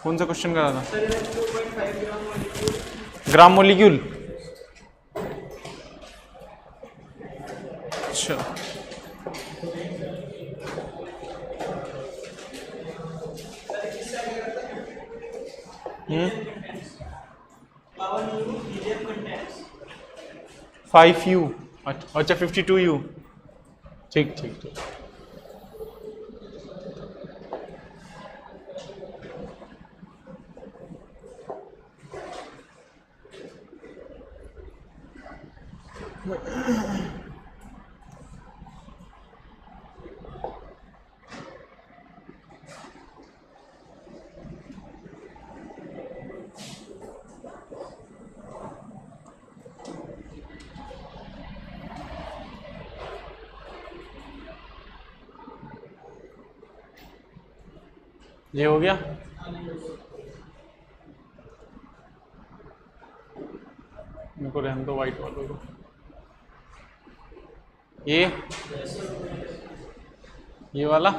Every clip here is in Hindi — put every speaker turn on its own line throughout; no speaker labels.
कौन सा क्वेश्चन करा था? ग्राम मोलिक्यूल। अच्छा, फाइव यू। अच्छा 52U। ठीक ठीक ठीक। ये हो गया। मेरे को रहने दो वाइट वालों को। ये वाला,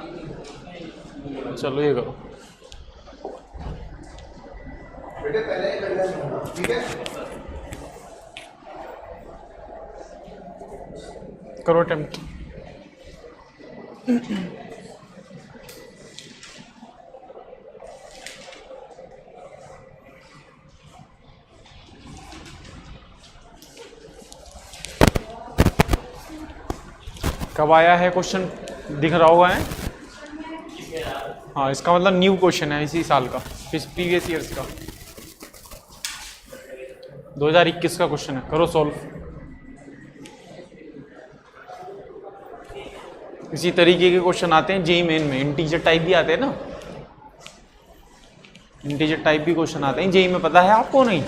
चलो ये करो। ठीक है, करो अटेम्प्ट। कब आया है क्वेश्चन? दिख रहा होगा है? हाँ, इसका मतलब न्यू क्वेश्चन है, इसी साल का, प्रीवियस ईयर्स का, 2021 का क्वेश्चन है। करो सॉल्व। इसी तरीके के क्वेश्चन आते हैं जेईई मेन में, इंटीजर टाइप भी आते हैं ना, इंटीजर टाइप भी क्वेश्चन आते हैं जेईई में, पता है आपको? नहीं,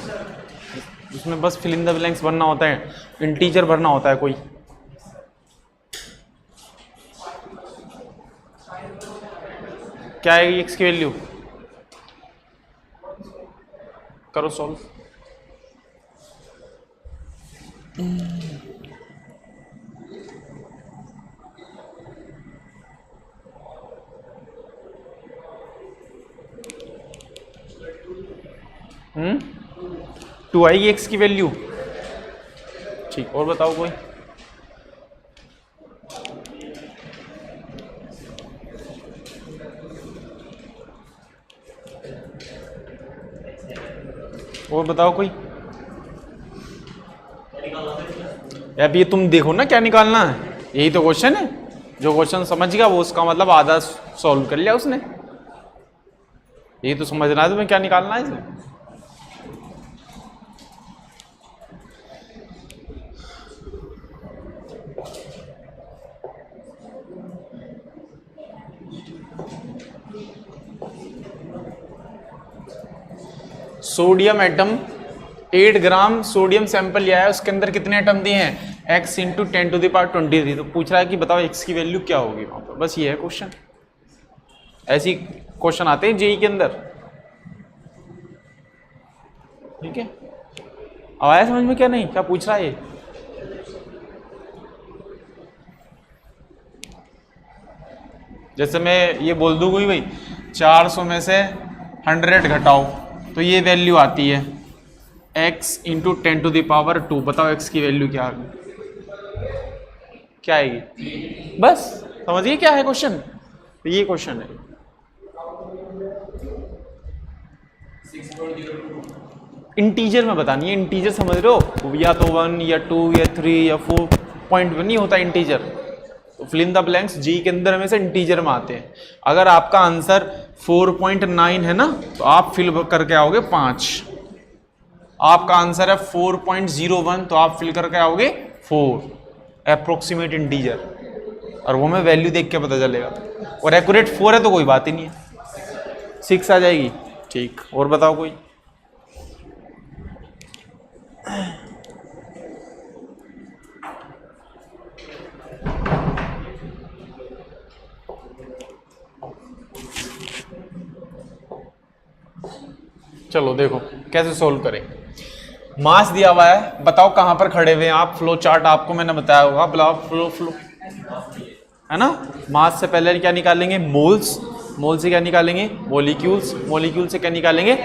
उसमें बस फिल इन द ब्लैंक्स भरना होता है, इंटीजर भरना होता है कोई। क्या है एक्स की वैल्यू? करो सॉल्व। टू आएगी एक्स की वैल्यू। ठीक, और बताओ कोई। और बताओ कोई। अब ये तुम देखो ना क्या निकालना है, यही तो क्वेश्चन है। जो क्वेश्चन समझ गया वो उसका मतलब आधा सॉल्व कर लिया उसने। यही तो समझना है तुम्हें क्या निकालना है इसमें। Sodium atom, 8 gram sodium sample लिया है, उसके अंदर कितने एटम दिए हैं? x into 10⁻20। तो पूछ रहा है कि बताओ x की वैल्यू क्या होगी वहां पर। बस ये है क्वेश्चन। ऐसी क्वेश्चन आते हैं जेईई के अंदर। ठीक है, अब आया समझ में? क्या नहीं, क्या पूछ रहा है ये? जैसे मैं ये बोल दूं कोई भाई 400 में से 100 घटाओ, तो ये वैल्यू आती है x इंटू 10⁻²। बताओ x की वैल्यू क्या आएगी? क्या आएगी? बस समझिए क्या है क्वेश्चन। तो ये क्वेश्चन है। इंटीजर में बतानी है, इंटीजर समझ रहे हो? या तो 1 या 2 या 3 या 4.1 नहीं होता इंटीजर। तो फिल इन द ब्लैंक्स जी के अंदर में से इंटीजर में आते हैं। अगर आपका आंसर 4.9 है ना, तो आप फिल करके आओगे 5। आपका आंसर है 4.01, तो आप फिल करके आओगे 4, अप्रोक्सीमेट इंटीजर। और वो में वैल्यू देख के पता चलेगा। और एक्यूरेट 4 है तो कोई बात ही नहीं है, 6 आ जाएगी। ठीक, और बताओ कोई। चलो देखो कैसे सोल्व करें। मास दिया हुआ है, बताओ कहां पर खड़े हुए हैं आप। फ्लो चार्ट आपको मैंने बताया होगा। फ्लो है ना। मास से पहले क्या निकालेंगे? मोल्स। मोल से क्या निकालेंगे, मॉलिक्यूल्स, मॉलिक्यूल से क्या निकालेंगे,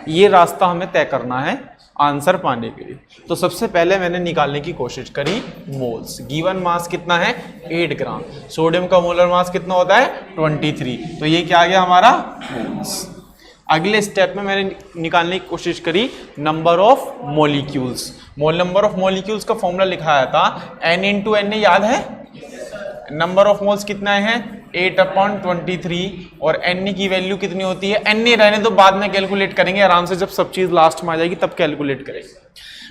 ये रास्ता हमें तय करना है आंसर पाने के लिए। तो सबसे पहले मैंने निकालने की कोशिश करी मोल्स। गिवन मास कितना है 8 ग्राम, सोडियम का मोलर मास कितना होता है 23, तो ये क्या आ गया हमारा मोल्स। अगले स्टेप में मैंने निकालने की कोशिश करी number of molecules. Number of molecules का फॉर्मूला लिखाया था n इंटू एन, याद है। नंबर ऑफ मोल्स कितना है 8/23 और n की वैल्यू कितनी होती है, n रहने तो बाद में कैलकुलेट करेंगे आराम से, जब सब चीज लास्ट में आ जाएगी तब कैलकुलेट करेंगे।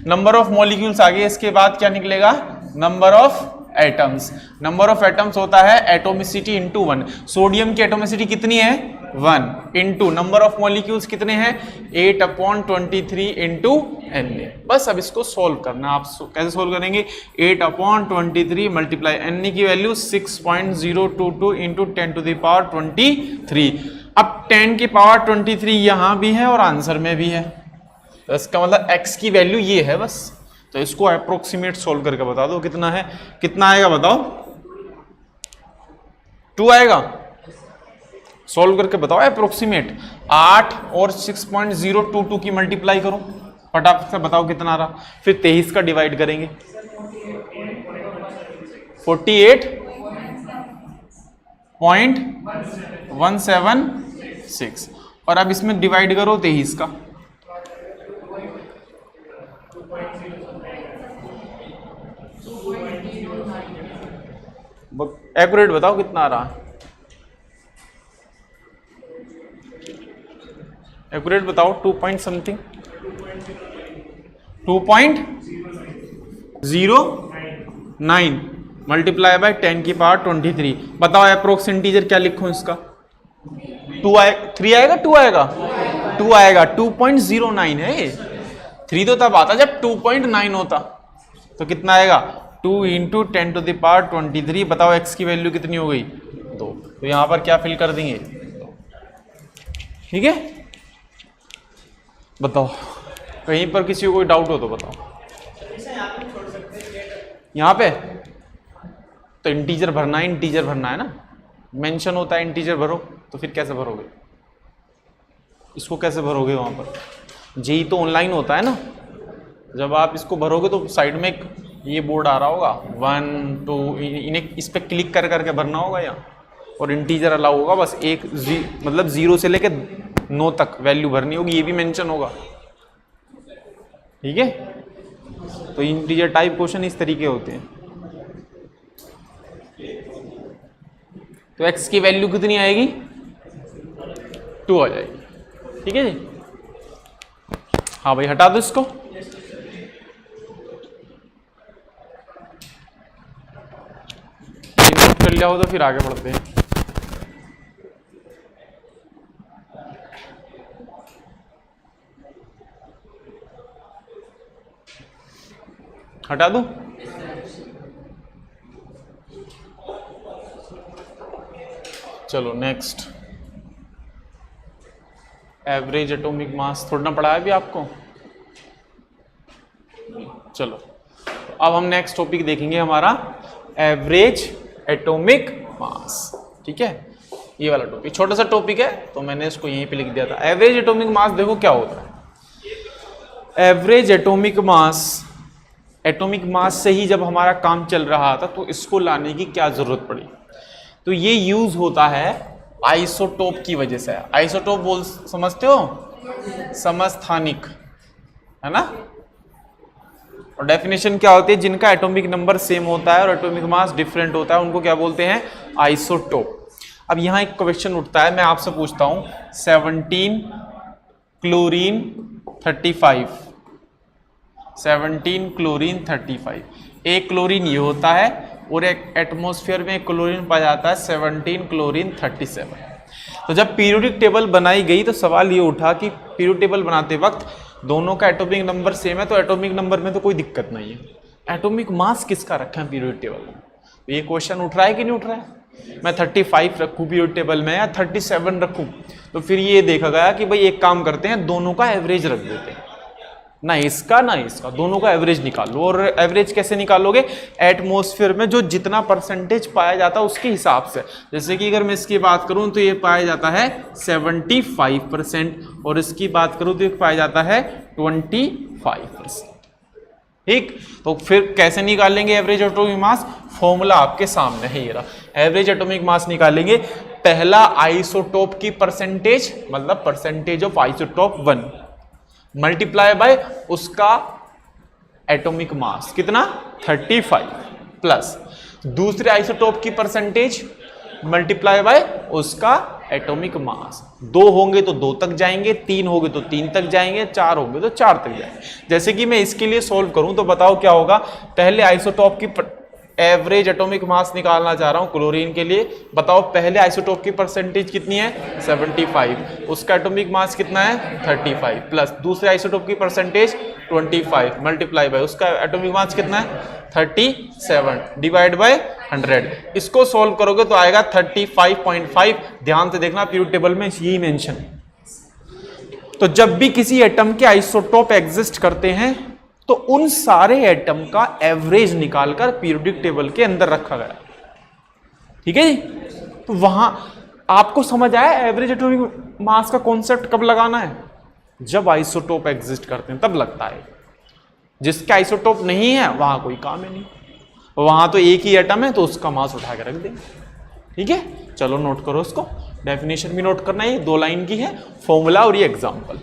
नंबर ऑफ मॉलिक्यूल्स आ गए, इसके बाद क्या निकलेगा number of atoms. Number of atoms होता है एटोमिसिटी इंटू 1। सोडियम की एटोमिसिटी कितनी है 1 इंटू नंबर ऑफ मॉलिक्यूल्स कितने हैं 8/23 इंटू एन। बस अब इसको सोल्व करना। आप कैसे सोल्व करेंगे, 8/23 मल्टीप्लाई एन की वैल्यू 6.022 इंटू 10⁻23। अब 10 की पावर 23 यहां भी है और आंसर में भी है, तो इसका मतलब x की वैल्यू ये है बस। तो इसको अप्रोक्सीमेट सोल्व करके बता दो कितना है, कितना आएगा बताओ, 2 आएगा। सोल्व करके बताओ अप्रोक्सीमेट। 8 और 6.022 की मल्टीप्लाई करो, फटाफट से बताओ कितना आ रहा। फिर 23 का डिवाइड करेंगे, 48.176 और अब इसमें डिवाइड करो 23 का। एक्यूरेट बताओ कितना आ रहा है, एक्यूरेट बताओ। 2 पॉइंट समथिंग, 2.09 मल्टीप्लाई बाय 10 की पावर 23। बताओ अप्रोक्स इंटीजर क्या लिखूं इसका, 3 आएगा 2 आएगा 2 आएगा 2.09 है। 3 तो तब आता जब 2.9 होता, तो कितना आएगा 2 इंटू 10⁻23। बताओ x की वैल्यू कितनी हो गई 2। तो यहां पर क्या फिल कर देंगे 2। ठीक है, बताओ कहीं पर किसी को कोई डाउट हो तो बताओ। यहां पे तो इंटीजर भरना है, इंटीजर भरना है ना, मेंशन होता है इंटीजर भरो, तो फिर कैसे भरोगे इसको, कैसे भरोगे वहां पर, जेई तो ऑनलाइन होता है ना। जब आप इसको भरोगे तो साइड में एक ये बोर्ड आ रहा होगा 1 2, इन्हें इस पर क्लिक कर करके भरना होगा यहाँ, और इंटीजर अलाउ होगा बस एक मतलब 0 से लेके 9 तक वैल्यू भरनी होगी, ये भी मेंशन होगा। ठीक है, तो इंटीजर टाइप क्वेश्चन इस तरीके होते हैं। तो x की वैल्यू कितनी आएगी 2 आ जाएगी। ठीक है जी, हाँ भाई हटा दो इसको। नोट कर लिया हो तो फिर आगे बढ़ते हैं। हटा दूं, चलो नेक्स्ट। एवरेज एटॉमिक मास थोड़ा पढ़ा है अभी आपको, चलो अब हम नेक्स्ट टॉपिक देखेंगे हमारा एवरेज एटॉमिक मास। ठीक है, ये वाला टॉपिक छोटा सा टॉपिक है तो मैंने इसको यहीं पे लिख दिया था। एवरेज एटॉमिक मास देखो क्या होता है। एवरेज एटॉमिक मास, एटॉमिक मास से ही जब हमारा काम चल रहा था तो इसको लाने की क्या जरूरत पड़ी, तो ये यूज होता है आइसोटोप की वजह से। आइसोटोप बोल समझते हो, समस्थानिक, है ना। और डेफिनेशन क्या होती है, जिनका एटॉमिक नंबर सेम होता है और एटॉमिक मास डिफरेंट होता है उनको क्या बोलते हैं, आइसोटोप। अब यहाँ एक क्वेश्चन उठता है, मैं आपसे पूछता हूँ 17 क्लोरीन 35, 17 क्लोरीन 35। एक क्लोरीन ये होता है और एक एटमॉस्फेयर में क्लोरीन पाया जाता है 17 क्लोरीन 37। तो जब पीरियोडिक टेबल बनाई गई तो सवाल ये उठा कि पीरियोडिक टेबल बनाते वक्त दोनों का एटॉमिक नंबर सेम है, तो एटॉमिक नंबर में तो कोई दिक्कत नहीं है, एटॉमिक मास किसका रखा है पीरियोडिक टेबल में। तो ये क्वेश्चन उठ रहा है कि नहीं उठ रहा है। मैं 35 रखूँ पीरियोडिक टेबल में या 37 रखूँ, तो फिर ये देखा गया कि भाई एक काम करते हैं दोनों का एवरेज रख देते हैं। ना इसका ना इसका, दोनों का एवरेज निकालो। और एवरेज कैसे निकालोगे? एटमॉस्फेयर में जो जितना परसेंटेज पाया जाता है उसके हिसाब से। जैसे कि अगर मैं इसकी बात करूं तो ये पाया जाता है 75%, और इसकी बात करूं तो ये पाया जाता है 25%। ठीक, तो फिर कैसे निकालेंगे एवरेज एटॉमिक मास? फॉर्मूला आपके सामने है, ये रहा। एवरेज एटॉमिक मास निकालेंगे, पहला आइसोटोप की परसेंटेज, मतलब percentage of isotope 1 multiply by उसका एटॉमिक मास कितना 35, प्लस दूसरे आइसोटोप की परसेंटेज मल्टीप्लाई बाय उसका एटॉमिक मास। 2 होंगे तो 2 तक जाएंगे, 3 होंगे तो 3 तक जाएंगे, 4 होंगे तो 4 तक जाएंगे। जैसे कि मैं इसके लिए सोल्व करूं तो बताओ क्या होगा। पहले आइसोटोप की एवरेज एटॉमिक मास निकालना चाह रहा हूं क्लोरीन के लिए। बताओ पहले आइसोटोप की परसेंटेज कितनी है 75, उसका एटॉमिक मास कितना है 35, प्लस दूसरे आइसोटोप की परसेंटेज 25 मल्टीप्लाई बाय उसका एटॉमिक मास कितना है 37 डिवाइड बाय 100। इसको सोल्व करोगे तो आएगा 35.5। ध्यान से देखना, पीरियड टेबल में यही मेंशन है। तो जब भी किसी एटम के आइसोटोप एग्जिस्ट करते हैं तो उन सारे एटम का एवरेज निकालकर पीरियोडिक टेबल के अंदर रखा गया। ठीक है जी, तो वहां आपको समझ आया एवरेज एटॉमिक मास का कॉन्सेप्ट कब लगाना है? जब आइसोटोप एग्जिस्ट करते हैं तब लगता है। जिसके आइसोटोप नहीं है वहां कोई काम ही नहीं, वहां तो एक ही एटम है तो उसका मास उठा के रख देंगे। ठीक है, चलो नोट करो इसको, डेफिनेशन भी नोट करना है, 2 लाइन की है, फॉर्मूला और ये एग्जांपल।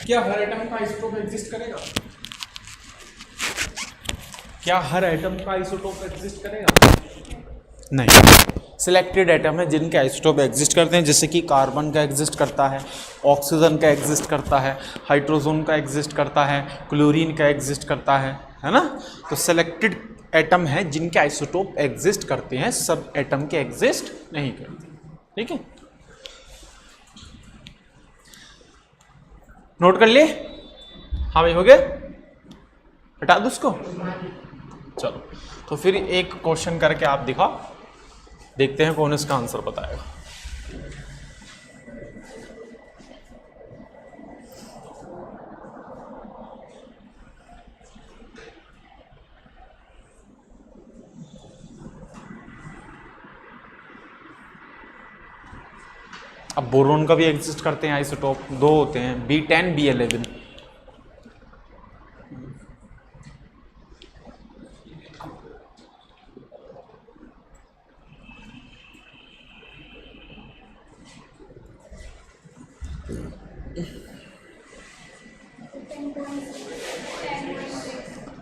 क्या हर एटम का आइसोटोप एग्जिस्ट करेगा? क्या हर एटम का आइसोटोप एग्जिस्ट करेगा? नहीं, सिलेक्टेड एटम है जिनके आइसोटोप एग्जिस्ट करते हैं, जैसे कि कार्बन का एग्जिस्ट करता है, ऑक्सीजन का एग्जिस्ट करता है, हाइड्रोजन का एग्जिस्ट करता है, क्लोरीन का एग्जिस्ट करता है ना। तो सिलेक्टेड एटम है जिनके आइसोटोप एग्जिस्ट करते हैं, सब एटम के एग्जिस्ट नहीं करते। ठीक है, नोट कर लिए? हाँ भाई, हो गया? हटा दो उसको। चलो, तो फिर एक क्वेश्चन करके आप दिखाओ, देखते हैं कौन इसका आंसर बताएगा। अब बोरोन का भी एग्जिस्ट करते हैं आइसोटोप, 2 होते हैं, B10 B11।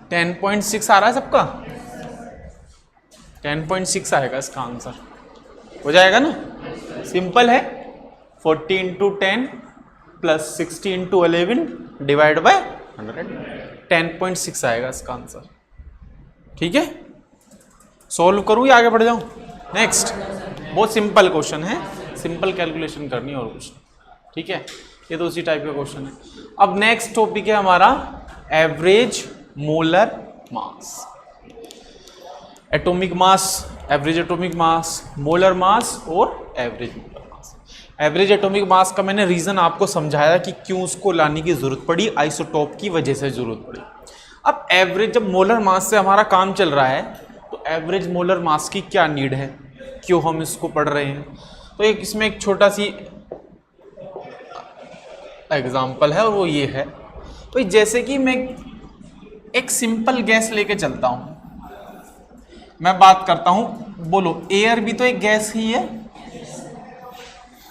$10.6 आ रहा है सबका, 10.6 आएगा इसका आंसर। हो जाएगा ना, सिंपल है। 40 × 10 प्लस 60 इंटू 11 डिवाइड बाय 100, 10.6 आएगा इसका आंसर। ठीक है, सॉल्व करूँ या आगे बढ़ जाऊँ? नेक्स्ट, बहुत सिंपल क्वेश्चन है, सिंपल कैलकुलेशन करनी है और कुछ। ठीक है, ये तो उसी टाइप का क्वेश्चन है। अब नेक्स्ट टॉपिक है हमारा average molar mass. Atomic mass, average atomic mass, molar mass और average molar mass. Average atomic mass का मैंने रीजन आपको समझाया कि क्यों उसको लाने की जरूरत पड़ी, आइसोटोप की वजह से जरूरत पड़ी। अब एवरेज, जब मोलर मास से हमारा काम चल रहा है तो एवरेज मोलर मास की क्या नीड है, क्यों हम इसको पढ़ रहे हैं? तो एक इसमें एक छोटा सी एग्जाम्पल है और वो ये है भाई, जैसे कि मैं एक सिंपल गैस लेके चलता हूं, मैं बात करता हूं, बोलो एयर भी तो एक गैस ही है।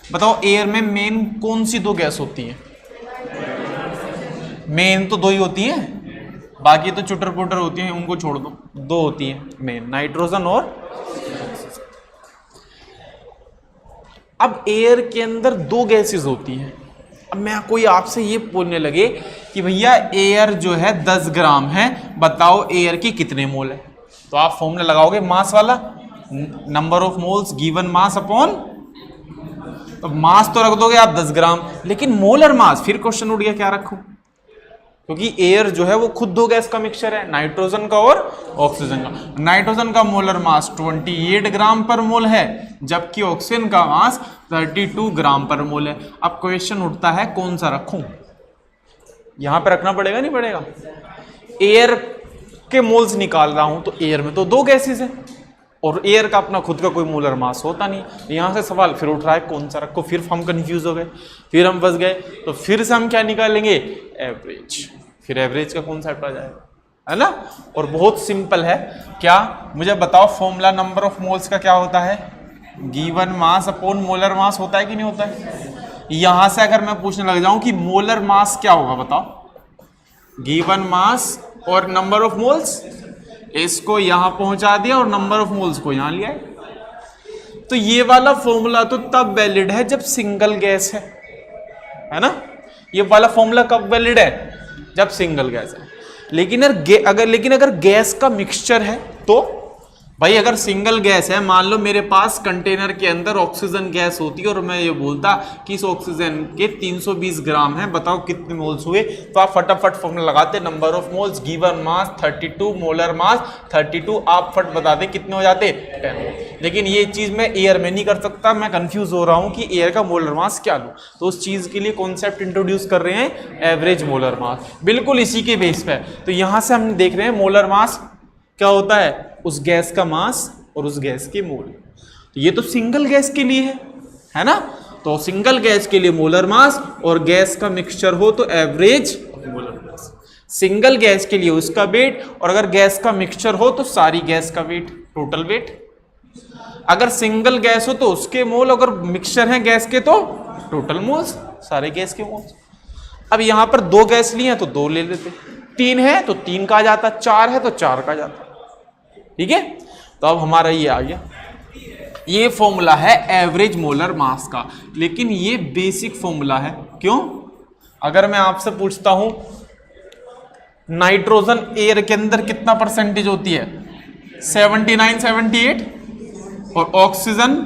बताओ एयर में मेन कौन सी दो गैस होती है? मेन तो दो ही होती हैं, बाकी तो चुटर पुटर होती हैं, उनको छोड़ दो। दो होती हैं मेन, नाइट्रोजन और ऑक्सीजन। अब एयर के अंदर दो गैसेस होती हैं। अब मैं कोई आपसे ये पूछने लगे कि भैया एयर जो है 10 ग्राम है, बताओ एयर की कितने मोल है? तो आप फॉर्मूला लगाओगे मास वाला, number of moles given mass upon, तो मास तो रख दोगे आप 10 ग्राम, लेकिन मोलर मास, फिर क्वेश्चन उठ गया क्या रखूं? क्योंकि एयर जो है वो खुद दो गैस का मिक्सचर है, नाइट्रोजन का और ऑक्सीजन का। नाइट्रोजन का मोलर मास 28 ग्राम पर मोल है, जबकि ऑक्सीजन का मास 32 ग्राम पर मोल है। अब क्वेश्चन उठता है कौन सा रखूं? यहां पे रखना पड़ेगा नहीं पड़ेगा? एयर के मोल्स निकाल रहा हूं तो एयर में तो दो गैसेस है और एयर का अपना खुद का कोई मोलर मास होता नहीं। यहां से सवाल फिर उठ रहा है कौन सा रखो, फिर हम कंफ्यूज हो गए, फिर हम फंस गए। तो फिर से हम क्या निकालेंगे? एवरेज। फिर एवरेज का कौन सा आ जाएगा, है ना? और बहुत सिंपल है। क्या, मुझे बताओ फॉर्मूला नंबर ऑफ मोल्स का क्या होता है? गिवन मास अपॉन मोलर मास होता है कि नहीं होता है? यहां से अगर मैं पूछने लग जाऊं कि मोलर मास क्या होगा, बताओ। गिवन मास और नंबर ऑफ मोल्स, इसको यहां पहुंचा दिया और नंबर ऑफ मोल्स को यहां लिया। तो ये वाला फॉर्मूला तो तब वैलिड है जब सिंगल गैस है ना? ये वाला फॉर्मूला कब वैलिड है? जब सिंगल गैस है। लेकिन अगर गैस का मिक्सचर है तो भाई, अगर सिंगल गैस है, मान लो मेरे पास कंटेनर के अंदर ऑक्सीजन गैस होती है और मैं ये बोलता कि इस ऑक्सीजन के 320 ग्राम है, बताओ कितने मोल्स हुए? तो आप फटाफट फॉर्मूला लगाते, number of moles given mass 32, molar mass 32, आप फट बता दे कितने हो जाते? 10। लेकिन ये चीज मैं एयर में नहीं कर सकता, मैं कंफ्यूज हो रहा हूं कि एयर का मोलर मास क्या लूं। तो उस चीज के लिए कॉन्सेप्ट इंट्रोड्यूस कर रहे हैं, एवरेज मोलर मास, बिल्कुल इसी के बेस पे। तो यहां से हम देख रहे हैं मोलर मास क्या होता है? उस गैस का मास और उस गैस के मोल। तो ये तो सिंगल गैस के लिए है ना? तो सिंगल गैस के लिए मोलर मास, और गैस का मिक्सचर हो तो एवरेज मोलर मास। सिंगल गैस के लिए उसका वेट, और अगर गैस का मिक्सचर हो तो सारी गैस का वेट, टोटल वेट। अगर सिंगल गैस हो तो उसके मोल, अगर मिक्सचर है गैस के तो टोटल मोल्स, सारे गैस के मोल्स। अब यहां पर दो गैस लिए हैं तो दो ले लेते, 3 है तो 3 का आ जाता, 4 है तो 4 का जाता। ठीक है, तो अब हमारा ये आ गया, ये फॉर्मूला है एवरेज मोलर मास का। लेकिन ये बेसिक फॉर्मूला है। क्यों? अगर मैं आपसे पूछता हूं नाइट्रोजन एयर के अंदर कितना परसेंटेज होती है? 79, 78, और ऑक्सीजन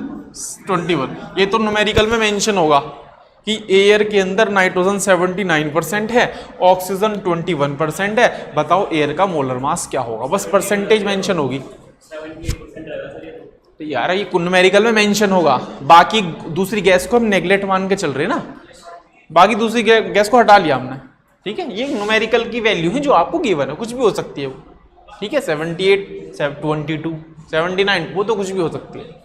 21। ये तो न्यूमेरिकल में मेंशन होगा कि एयर के अंदर नाइट्रोजन 79% है, ऑक्सीजन 21% है। बताओ एयर का मोलर मास क्या होगा? बस परसेंटेज मेंशन होगी। तो यार ये न्यूमेरिकल में मेंशन होगा, बाकी दूसरी गैस को हम नेग्लेक्ट मान के चल रहे हैं ना, बाकी दूसरी गैस को हटा लिया हमने। ठीक है, ये न्यूमेरिकल की वैल्यू है जो आपको गिवन है, कुछ भी हो सकती है वो। ठीक है, 78, 22, 79, वो तो कुछ भी हो सकती है।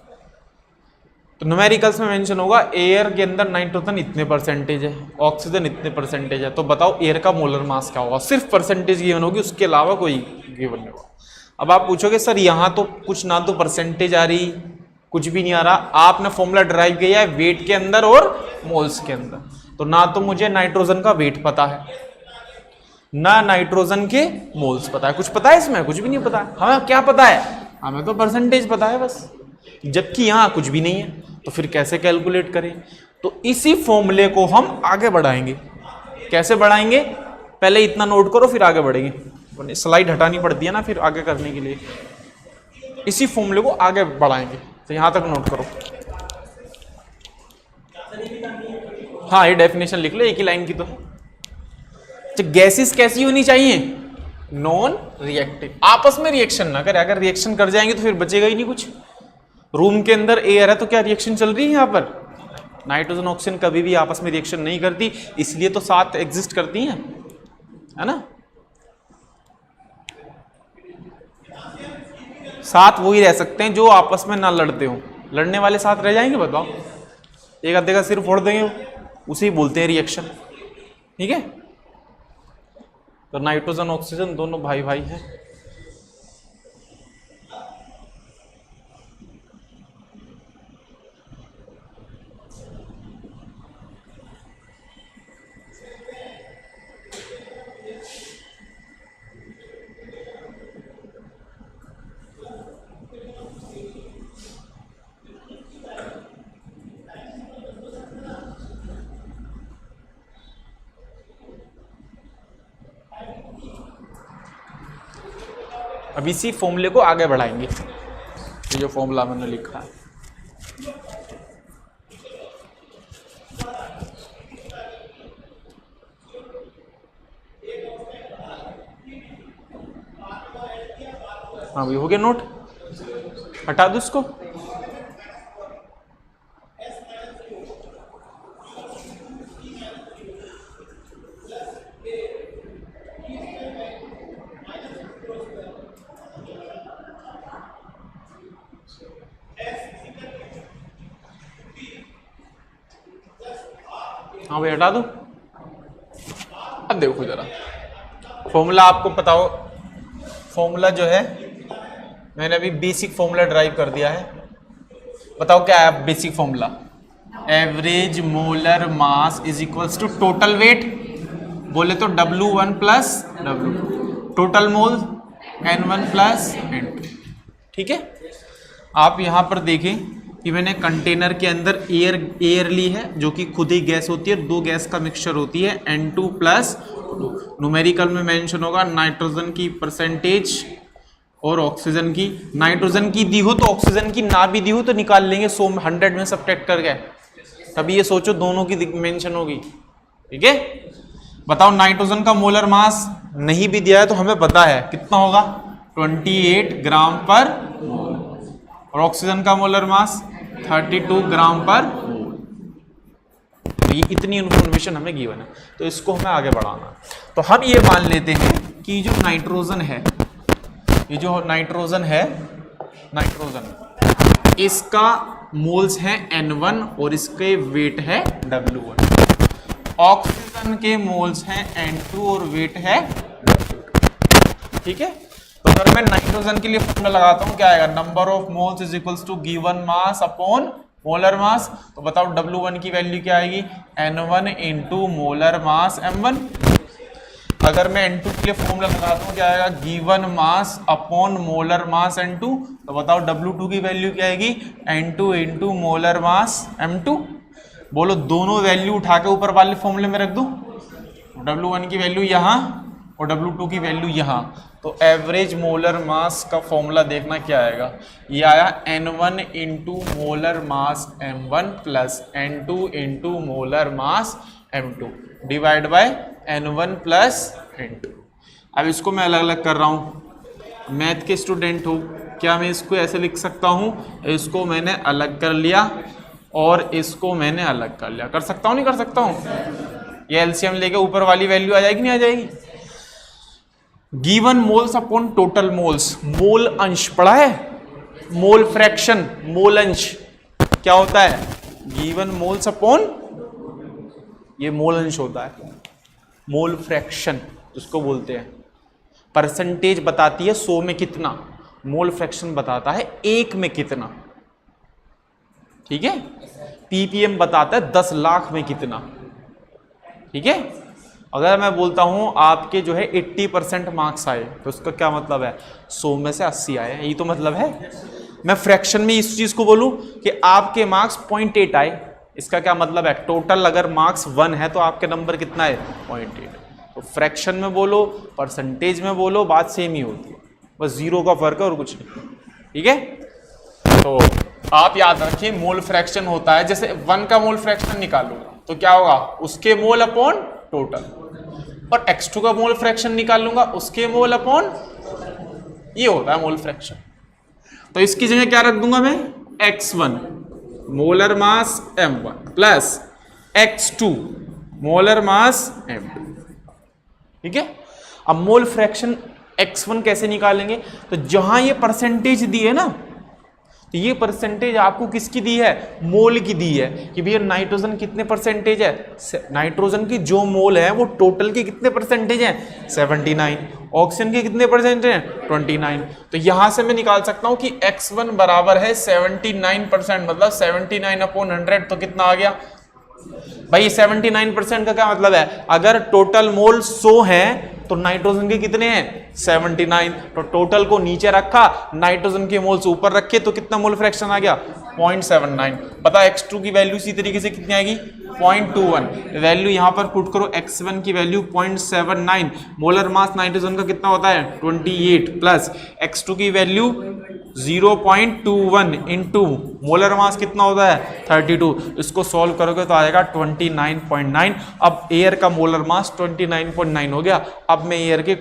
तो न्यूमेरिकल्स में मेंशन होगा एयर के अंदर नाइट्रोजन इतने परसेंटेज है, ऑक्सीजन इतने परसेंटेज है। तो बताओ एयर का मोलर मास क्या होगा? सिर्फ परसेंटेज गिवन होगी, उसके अलावा कोई गिवन नहीं होगा। अब आप पूछोगे सर यहाँ तो कुछ ना तो परसेंटेज आ रही, कुछ भी नहीं आ रहा। आपने फॉर्मूला ड्राइव किया है वेट के अंदर और मोल्स के अंदर, तो ना तो मुझे नाइट्रोजन का वेट पता है, ना नाइट्रोजन के मोल्स पता है। कुछ पता है इसमें? कुछ भी नहीं पता है। हमें क्या पता है? हमें तो परसेंटेज पता है बस, जबकि यहाँ कुछ भी नहीं है। तो फिर कैसे कैलकुलेट करें? तो इसी फॉर्मूले को हम आगे बढ़ाएंगे। कैसे बढ़ाएंगे, पहले इतना नोट करो फिर आगे बढ़ेंगे, स्लाइड हटानी पड़ती है ना फिर आगे करने के लिए। इसी फॉर्मूले को आगे बढ़ाएंगे, तो यहां तक नोट करो। हाँ, ये डेफिनेशन लिख लो, एक ही लाइन की तो है। गैसेस कैसी होनी चाहिए, नॉन रिएक्टिव, आपस में रिएक्शन ना करे। अगर रिएक्शन कर जाएंगे तो फिर बचेगा ही नहीं कुछ। रूम के अंदर एयर है तो क्या रिएक्शन चल रही है यहाँ पर? नाइट्रोजन ऑक्सीजन कभी भी आपस में रिएक्शन नहीं करती, इसलिए तो साथ एग्जिस्ट करती हैं, है ना। साथ वही रह सकते हैं जो आपस में ना लड़ते हो। लड़ने वाले साथ रह जाएंगे बताओ? एक आधे का सिर फोड़ देंगे, उसे ही बोलते हैं रिएक्शन। ठीक है, तो नाइट्रोजन ऑक्सीजन दोनों भाई भाई हैं। अब इसी फॉर्मूले को आगे बढ़ाएंगे, ये जो फॉर्मूला मैंने लिखा है। हाँ भाई, हो गया नोट, हटा दो इसको। हाँ भाई, हटा दो। अब देखो जरा फॉर्मूला, आपको पता हो फॉर्मूला जो है, मैंने अभी बेसिक फॉर्मूला ड्राइव कर दिया है। बताओ क्या है basic formula? Average molar mass is equals to total weight, बोले तो W1 plus W2, total mole N1 plus N2। ठीक है, आप यहां पर देखें कि मैंने कंटेनर के अंदर एयर ली है, जो कि खुद ही गैस होती है, दो गैस का मिक्सचर होती है, N2 प्लस। न्यूमेरिकल में मेंशन होगा नाइट्रोजन की परसेंटेज और ऑक्सीजन की। नाइट्रोजन की दी हो तो ऑक्सीजन की ना भी दी हो तो निकाल लेंगे 100 में सब्ट्रैक्ट करके, तभी ये सोचो दोनों की मेंशन होगी। ठीक है, बताओ नाइट्रोजन का मोलर मास नहीं भी दिया है तो हमें पता है कितना होगा, 28 ग्राम पर मोल, और ऑक्सीजन का मोलर मास 32 ग्राम पर मोल। ये इतनी इन्फॉर्मेशन हमें गिवन है, तो इसको हमें आगे बढ़ाना। तो हम ये मान लेते हैं कि जो नाइट्रोजन है, ये जो नाइट्रोजन है, नाइट्रोजन इसका मोल्स है N1 और इसके वेट है W1। ऑक्सीजन के मोल्स हैं N2 और वेट है W2। ठीक है, तो अगर मैं नाइट्रोजन के लिए फॉर्मूला लगाता हूं, क्या आएगा? Number of moles is equals to given mass upon molar mass. तो बताओ W1 की वैल्यू क्या आएगी? N1 into molar mass M1। अगर मैं N2 के लिए फॉर्मूला लगाता हूँ, क्या आएगा? गिवन मास अपॉन मोलर मास N2। तो बताओ W2 की वैल्यू क्या आएगी? N2 into molar mass M2। बोलो दोनों वैल्यू उठा के ऊपर वाले फॉर्मूले में रख दूं, W1 की वैल्यू यहाँ और W2 की वैल्यू यहाँ। तो एवरेज मोलर मास का फॉर्मूला देखना क्या आएगा? ये आया N1 into molar mass M1 plus N2 into molar mass M2 divide by N1 plus N2। अब इसको मैं अलग अलग कर रहा हूँ, मैथ के स्टूडेंट हो, क्या मैं इसको ऐसे लिख सकता हूँ? इसको मैंने अलग कर लिया और इसको मैंने अलग कर लिया। कर सकता हूँ नहीं कर सकता हूँ? ये एलसीएम लेके ऊपर वाली वैल्यू आ जाएगी नहीं आ जाएगी? Given moles upon total moles, mole अंश पढ़ा है? मोल फ्रैक्शन, मोल अंश क्या होता है? गिवन मोल्स अपॉन, ये मोल अंश होता है। मोल फ्रैक्शन उसको बोलते हैं। परसेंटेज बताती है 100 में कितना, मोल फ्रैक्शन बताता है 1 में कितना। ठीक है, पीपीएम बताता है 10 लाख में कितना। ठीक है, अगर मैं बोलता हूं आपके जो है 80% मार्क्स आए तो उसका क्या मतलब है? 100 में से 80 आए, यही तो मतलब है। मैं फ्रैक्शन में इस चीज को बोलूं कि आपके मार्क्स 0.8 आए इसका क्या मतलब है, टोटल अगर मार्क्स 1 है तो आपके नंबर कितना है 0.8। तो फ्रैक्शन में बोलो परसेंटेज में बोलो बात सेम ही होती है, बस 0 का फर्क है और कुछ नहीं। ठीक है, तो आप याद रखिए मोल फ्रैक्शन होता है, जैसे 1 का मोल फ्रैक्शन निकालूंगा तो क्या होगा उसके मोल अपॉन टोटल, और x2 का मोल फ्रैक्शन निकाल लूंगा उसके मोल अपॉन, ये होता है मोल फ्रैक्शन। तो इसकी जगह क्या रख दूंगा मैं, x1 molar mass m1 plus x2 molar mass m2। ठीक है, अब मोल फ्रैक्शन x1 कैसे निकालेंगे, तो जहां ये परसेंटेज दी है ना, तो ये परसेंटेज आपको किसकी दी है, मोल की दी है कि भैया नाइट्रोजन कितने परसेंटेज है, नाइट्रोजन की जो मोल है वो टोटल के कितने परसेंटेज है 79, ऑक्सीजन के कितने परसेंटेज है 29। तो यहां से मैं निकाल सकता हूं कि x1 बराबर है 79%, मतलब 79/100, तो कितना आ गया भाई 79% का क्या मतलब है, अगर टोटल मोल 100 है तो नाइट्रोजन के कितने हैं 79, तो टोटल को नीचे रखा नाइट्रोजन के मोल्स ऊपर रखे तो कितना मोल फ्रैक्शन आ गया 0.79। पता है x2 की वैल्यू इसी तरीके से कितनी आएगी 0.21, वैल्यू यहां पर पुट करो x1 की वैल्यू 0.79, मोलर मास नाइट्रोजन का कितना होता है 28 प्लस x2 की वैल्यू 0.21 इंटू मोलर मास कितना होता है 32, इसको सॉल्व करोगे तो आएगा 29.9। अब एयर का मोलर मास 29.9 हो गया। अब मैं एयर के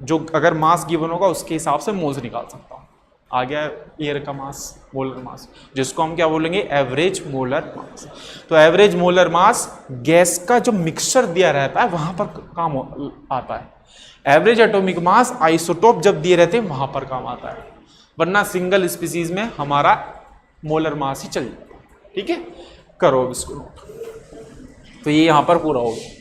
जो अगर मास गिवन होगा उसके हिसाब से मोल्स निकाल सकता हूँ। आ गया एयर का मास, मोलर मास, जिसको हम क्या बोलेंगे एवरेज मोलर मास। तो एवरेज मोलर मास गैस का जो मिक्सचर दिया रहता है वहां पर काम आता है, एवरेज एटॉमिक मास आइसोटोप जब दिए रहते हैं वहां पर काम आता है, वरना सिंगल स्पीसीज में हमारा मोलर मास ही चल जाता है। ठीक है, करो इसको नोट। तो ये यहां पर पूरा हो गया।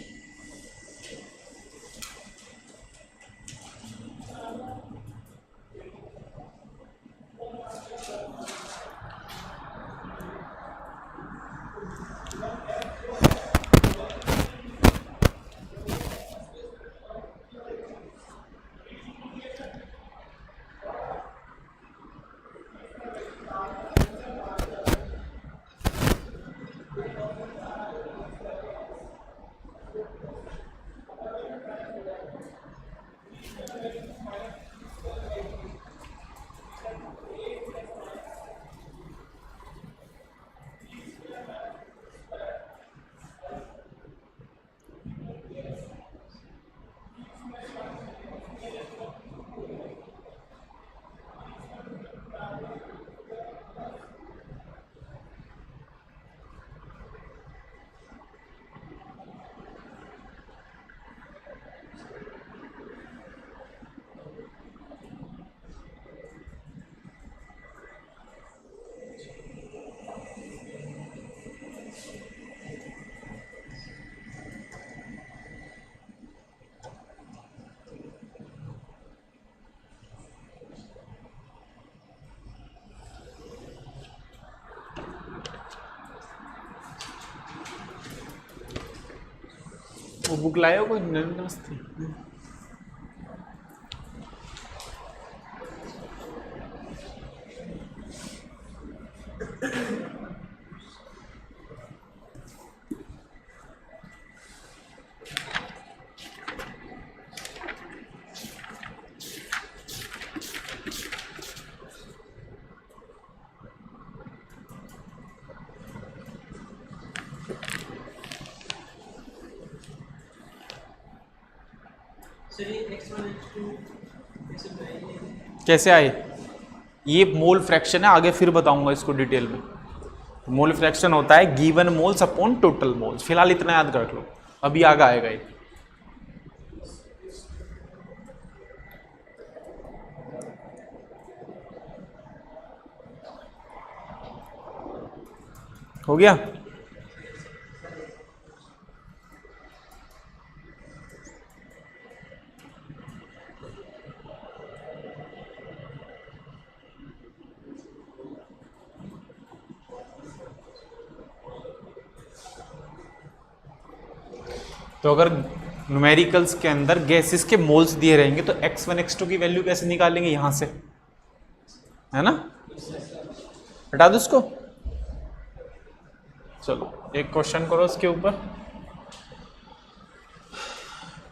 वो बुक लाए हो कोई नमस्ते। कैसे आए, ये मोल फ्रैक्शन है, आगे फिर बताऊंगा इसको डिटेल में। मोल फ्रैक्शन होता है given moles upon total moles, फिलहाल इतना याद रख लो, अभी आगे आएगा ये। हो गया, तो अगर न्यूमेरिकल्स के अंदर गैसेस के मोल्स दिए रहेंगे तो x1 x2 की वैल्यू कैसे निकालेंगे यहां से, है ना, हटा दो इसको। चलो एक क्वेश्चन करो इसके ऊपर,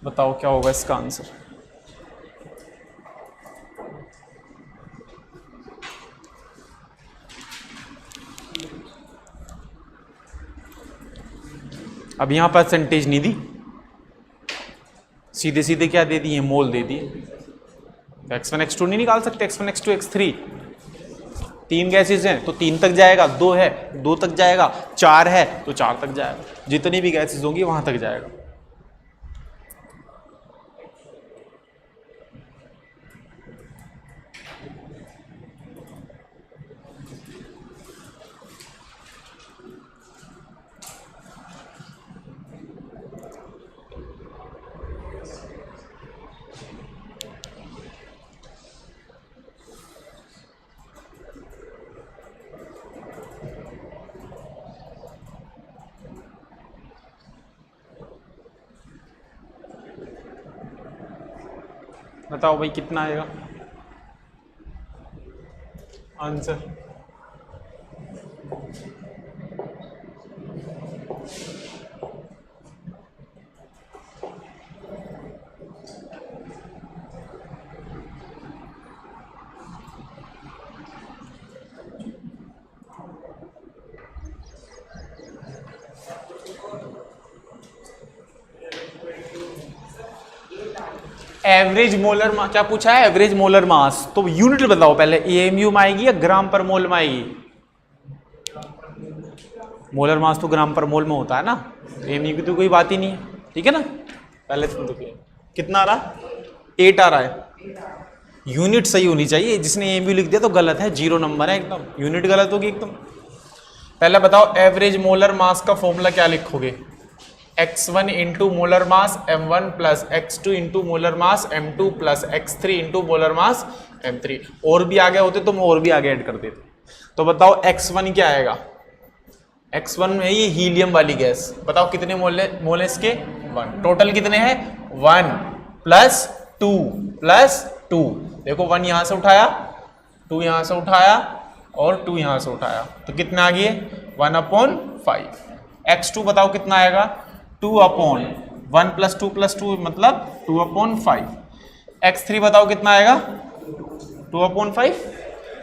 बताओ क्या होगा इसका आंसर। अब यहां परसेंटेज नहीं दी, सीधे सीधे क्या दे दिए, मोल दे दिए। x1 x2 नहीं निकाल सकते, x1 x2 x3 तीन गैसेज हैं तो 3 तक जाएगा, 2 है 2 तक जाएगा, 4 है तो 4 तक जाएगा, जितनी भी गैसेज होंगी वहां तक जाएगा। बताओ भाई कितना आएगा आंसर। एवरेज मोलर मास क्या पूछा है, एवरेज मोलर मास। तो यूनिट बताओ पहले, एएमयू में आएगी या ग्राम पर मोल में आएगी। मोलर मास तो ग्राम पर मोल में होता है ना, एएमयू की तो कोई बात ही नहीं है, ठीक है ना। पहले तो कितना आ रहा, 8 आ रहा है। यूनिट सही होनी चाहिए, जिसने एएमयू लिख दिया तो गलत है, 0 नंबर है एकदम, यूनिट गलत होगी एकदम। पहले बताओ एवरेज मोलर मास का फॉर्मूला क्या लिखोगे, x1 into molar mass m1 plus x2 into molar mass m2 plus x3 into molar mass m3। और भी आगे होते तो मैं और भी आगे ऐड कर देते। तो बताओ x1 क्या आएगा, x1 है ये हीलियम वाली गैस, बताओ कितने मोल है इसके, 1। टोटल कितने हैं, 1 प्लस 2 प्लस 2। देखो 1 यहां से उठाया, 2 यहां से उठाया और 2 यहां से उठाया, तो कितने आ गए, 1/5। x2 बताओ कितना आएगा, 2/1 प्लस 2 प्लस 2 मतलब 2/5। x3 बताओ कितना आएगा, 2/5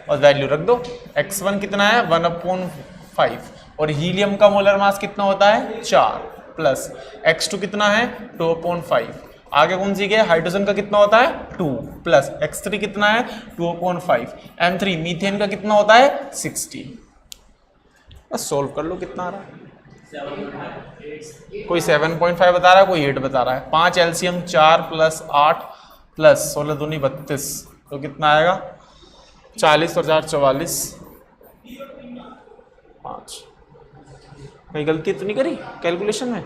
और वैल्यू रख दो। x1 कितना है, 1/5 और हीलियम का मोलर मास कितना होता है, 4 प्लस x2 कितना है, 2/5। आगे कौन सी गया, हाइड्रोजन का कितना होता है, 2 प्लस x3 कितना है, 2/5। m3 मीथेन का कितना होता है, 60। बस सोल्व कर लो कितना आ रहा है। कोई 7.5 बता रहा है, कोई 8 बता रहा है। 5 एलसीएम 4 प्लस 8 प्लस 16 दूनी 32, तो कितना आएगा, 40 और 4 44, 5। कहीं गलती तो नहीं करी कैलकुलेशन में,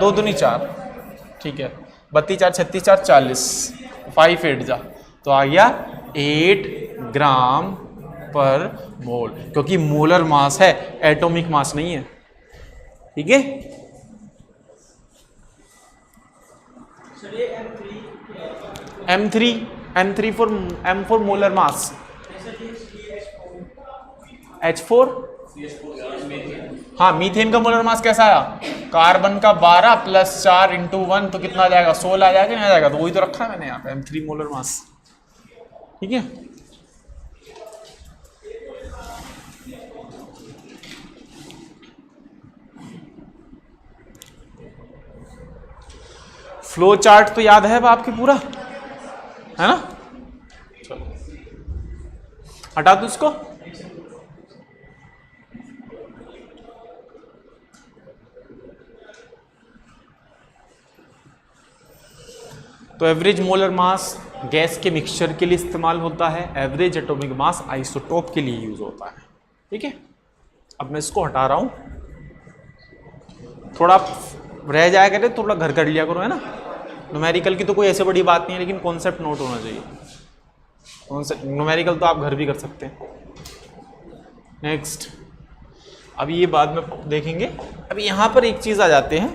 2 दूनी 4, ठीक है, 32 4 36 4 40, 5 8 जा, तो आ गया 8 ग्राम पर मोल, क्योंकि मोलर मास है, एटॉमिक मास नहीं है, ठीक है। M3 for molar mass, H4, हाँ मीथेन का मोलर मास कैसा आया, कार्बन का 12 प्लस 4 इंटू 1 तो कितना आ जाएगा, 16 आ जाएगा, नहीं आ जाएगा, तो वही तो रखा है मैंने यहाँ पे, M3 मोलर मास, ठीक है। फ्लो चार्ट तो याद है अब आपके पूरा, है ना, चलो हटा दो इसको। तो एवरेज मोलर मास गैस के मिक्सचर के लिए इस्तेमाल होता है, एवरेज एटॉमिक मास आइसोटोप के लिए यूज होता है, ठीक है। अब मैं इसको हटा रहा हूं, थोड़ा रह जाया करे, थोड़ा घर कर लिया करो, है ना। न्यूमेरिकल की तो कोई ऐसे बड़ी बात नहीं है, लेकिन कॉन्सेप्ट नोट होना चाहिए। कॉन्सेप्ट न्यूमेरिकल तो आप घर भी कर सकते हैं। नेक्स्ट, अब ये बाद में देखेंगे। अब यहाँ पर एक चीज़ आ जाते हैं,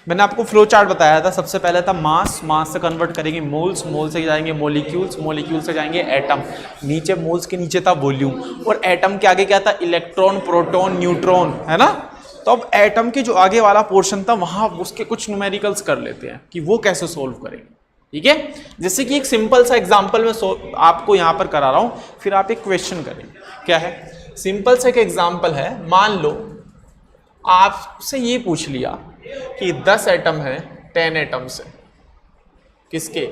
मैंने आपको फ्लो चार्ट बताया था। सबसे पहले था मास, मास से कन्वर्ट करेंगे मोल्स, मोल से जाएंगे मोलिक्यूल्स, मोलिक्यूल से जाएंगे एटम, नीचे मोल्स के नीचे था वॉल्यूम, और एटम के आगे क्या था, इलेक्ट्रॉन, प्रोटॉन, न्यूट्रॉन, है ना। तो अब एटम के जो आगे वाला पोर्शन था वहां उसके कुछ न्यूमेरिकल्स कर लेते हैं कि वो कैसे सोल्व करेंगे, ठीक है। जैसे कि एक सिंपल सा एग्जांपल मैं आपको यहां पर करा रहा हूं, फिर आप एक क्वेश्चन करेंगे। क्या है, सिंपल सा एक एग्जांपल है। मान लो आपसे ये पूछ लिया कि 10 एटम है 10 एटम्स है किसके,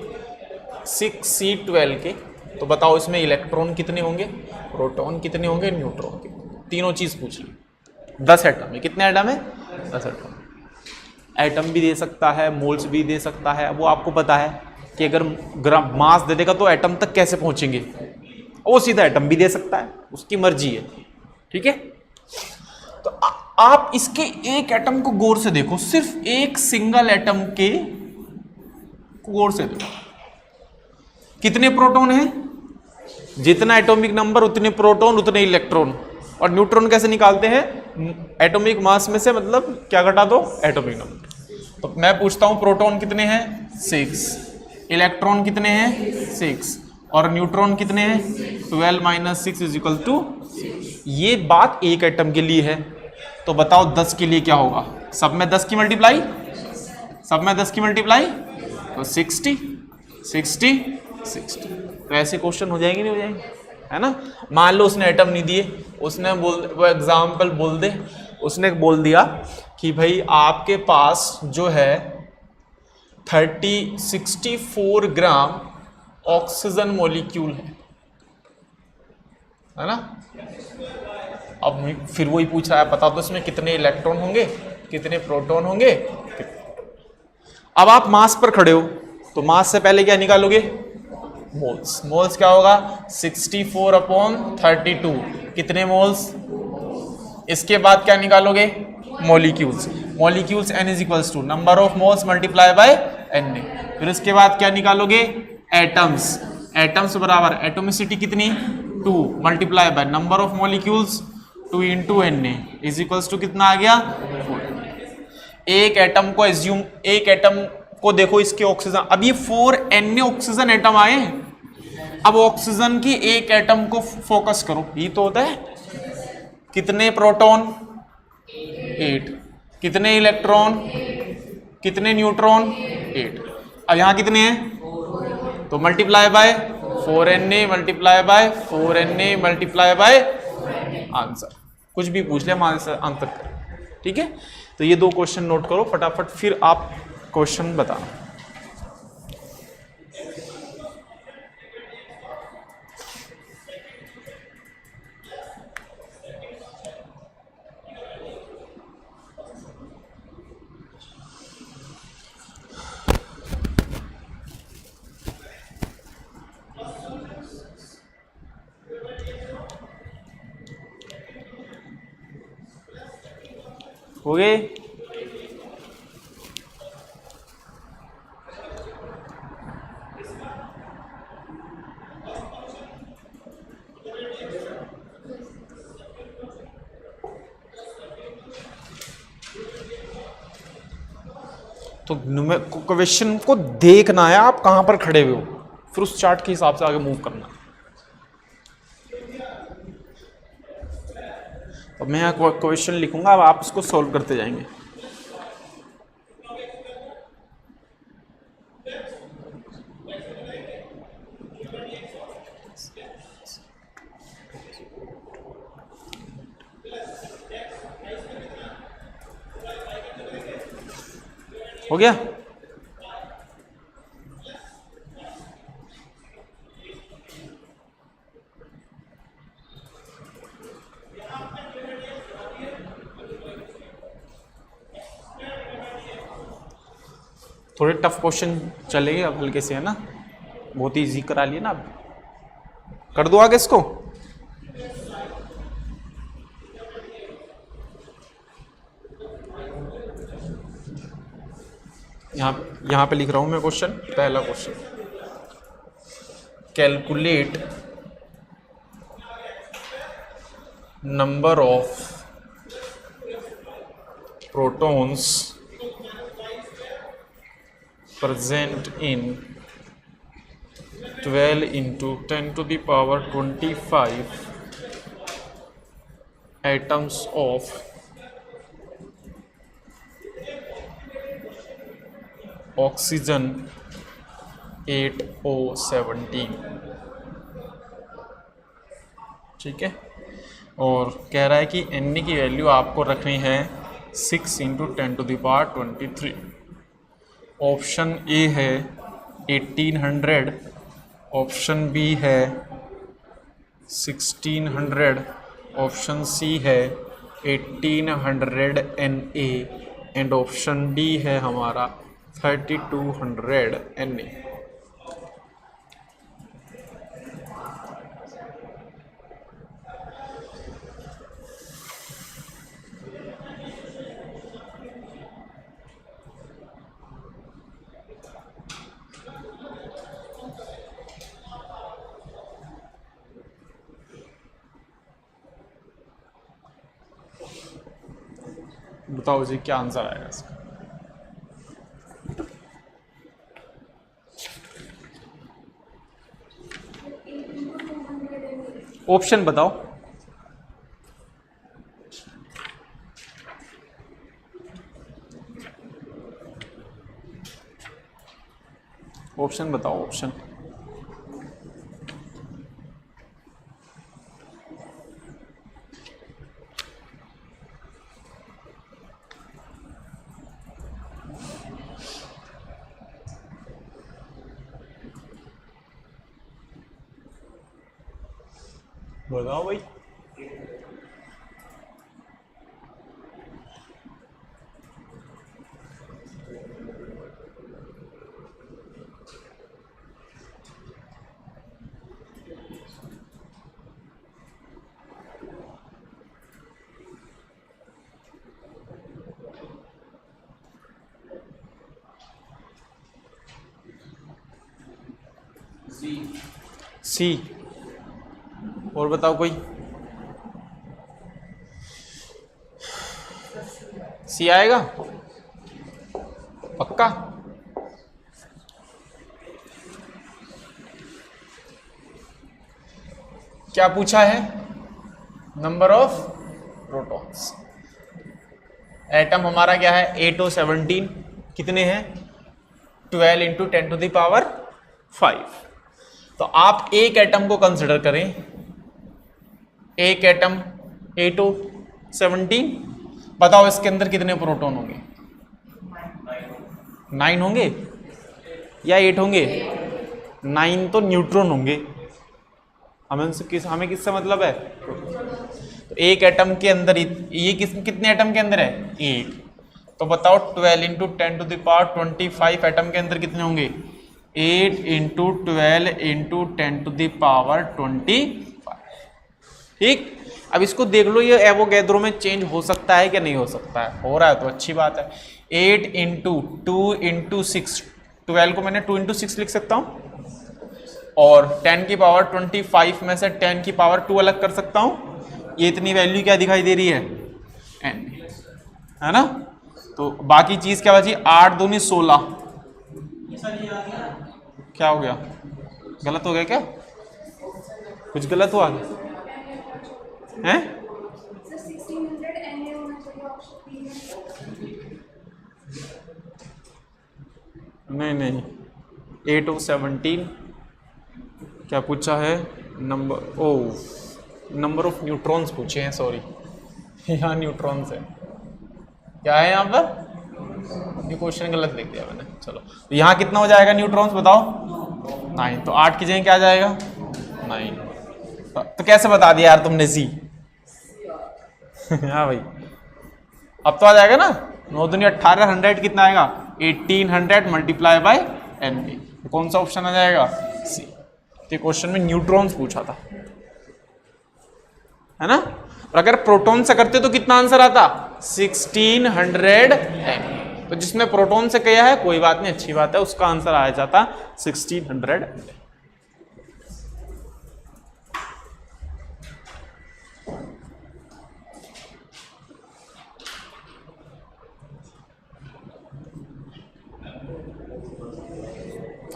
6C12 के, तो बताओ इसमें इलेक्ट्रॉन कितने होंगे, प्रोटॉन कितने होंगे, न्यूट्रॉन कितने, तीनों चीज पूछ ली। 10 एटम है, कितने एटम है, 10 एटम। एटम भी दे सकता है, मोल्स भी दे सकता है, वो आपको पता है कि अगर ग्राम मास दे देगा तो एटम तक कैसे पहुंचेंगे, वो सीधा एटम भी दे सकता है, उसकी मर्जी है, ठीक है। तो आप इसके एक एटम को गौर से देखो, सिर्फ एक सिंगल एटम के गौर से देखो, कितने प्रोटॉन है, जितना एटॉमिक नंबर उतने प्रोटॉन उतने इलेक्ट्रॉन। और न्यूट्रॉन कैसे निकालते हैं, एटॉमिक मास में से मतलब क्या घटा दो, एटॉमिक नंबर। तो मैं पूछता हूं प्रोटॉन कितने हैं, 6, इलेक्ट्रॉन कितने हैं, 6, और न्यूट्रॉन कितने हैं, 12 - 6 = 6। ये बात एक एटम के लिए है, तो बताओ 10 के लिए क्या होगा, सब में 10 की मल्टीप्लाई, सब में 10 की मल्टीप्लाई, तो 60 60 60। तो ऐसे क्वेश्चन हो जाएंगे, नहीं हो जाएंगे, है ना। मान लो उसने एटम नहीं दिए, उसने वो एग्जाम्पल बोल दे, उसने बोल दिया कि भाई आपके पास जो है 64 ग्राम ऑक्सीजन मॉलिक्यूल है ना। अब फिर वही पूछ रहा है, बता दो इसमें कितने इलेक्ट्रॉन होंगे, कितने प्रोटॉन होंगे। अब आप मास पर खड़े हो, तो मास से पहले क्या निकालोगे, मोल्स। मोल्स क्या होगा, 64/32, कितने मोल्स। इसके बाद क्या निकालोगे, molecules. Molecules n = number of moles multiply by Na। फिर इसके बाद क्या निकालोगे, एटम्स। एटम्स बराबर एटोमिसिटी कितनी, 2 multiply by number of molecules 2 × Na = कितना आ गया, 4। एक एटम को एज्यूम, एक एटम को देखो इसके ऑक्सीजन, अब ये 4 Na ऑक्सीजन एटम आए। अब ऑक्सीजन की एक एटम को फोकस करो, ये तो होता है, कितने प्रोटॉन, 8, कितने इलेक्ट्रॉन, कितने न्यूट्रॉन, 8। अब यहां कितने हैं, तो multiply by 4Na multiply by 4Na multiply by answer. कुछ भी पूछ ले आंसर कर, ठीक है। तो ये 2 क्वेश्चन नोट करो फटाफट, फिर आप क्वेश्चन बताना। हो गए, तो क्वेश्चन को देखना है आप कहां पर खड़े हुए हो, फिर उस चार्ट के हिसाब से आगे मूव करना। तो मैं यहाँ क्वेश्चन लिखूंगा, अब आप इसको सॉल्व करते जाएंगे। हो गया, थोड़े टफ क्वेश्चन चलेंगे अब, हल्के से, है ना। बहुत ही इजी करा लिए ना, अब कर दो आगे इसको। यहां पे लिख रहा हूं मैं क्वेश्चन, पहला question, calculate number of protons present in 12 into 10 to the power 25 atoms of oxygen 8O17। ठीक है, और कह रहा है कि Na की वैल्यू आपको रखनी है 6 into 10 to the power 23। Option A है 1800, ऑप्शन बी है 1600, ऑप्शन सी है 1800 Na एंड ऑप्शन डी है हमारा 3200 Na। बताओ जी क्या आंसर आएगा इसका। ऑप्शन बताओ। ऑप्शन बताओ, ऑप्शन। बताओ भाई। सी। और बताओ कोई। सी आएगा पक्का? क्या पूछा है? Number of protons. एटम हमारा क्या है? 8O17। कितने हैं? 12 इंटू 10 टू द पावर 5। तो आप एक एटम को कंसिडर करें, एक एटम 8O17। बताओ इसके अंदर कितने प्रोटॉन होंगे? 9 होंगे या 8 होंगे? 9 तो न्यूट्रॉन होंगे। हमें किससे मतलब है? तो एक एटम के अंदर ये कितने एटम के अंदर है? एक। तो बताओ 12 into 10 to the power 25 atom के अंदर कितने होंगे? 8 into 12 into 10 to the power 25। ठीक, अब इसको देख लो, ये एवोगैड्रो में चेंज हो सकता है क्या नहीं हो सकता है? हो रहा है तो अच्छी बात है। 8 इंटू 2 इंटू 6, 12 को मैंने 2 इंटू 6 लिख सकता हूँ, और 10 की पावर 25 में से 10 की पावर 2 अलग कर सकता हूँ। ये इतनी वैल्यू क्या दिखाई दे रही है? n, है ना? तो बाकी चीज क्या बची? 8 दूनी 16। क्या हो गया? गलत हो गया क्या? कुछ गलत हुआ हैं? नहीं 8O17 क्या पूछा है? नंबर ऑफ न्यूट्रॉन्स पूछे हैं, सॉरी। यहाँ न्यूट्रॉन्स है, क्या है यहाँ पर? ये क्वेश्चन गलत लिख दिया मैंने। चलो, तो यहाँ कितना हो जाएगा न्यूट्रॉन्स बताओ? 9। तो 8 की जगह क्या आ जाएगा? 9। तो कैसे बता दिया यार तुमने? सी। हाँ भाई, अब तो आ जाएगा ना। 9 दूनी 18, 100 कितना आएगा? 1800 मल्टीप्लाई बाय एन। तो कौन सा ऑप्शन आ जाएगा? सी। तो क्वेश्चन में न्यूट्रॉन्स पूछा था, है ना? और अगर प्रोटॉन से करते तो कितना आंसर आता? 1600 एम। तो जिसने प्रोटॉन से किया है कोई बात नहीं, अच्छी बात है, उसका आंसर आ जाता 1600।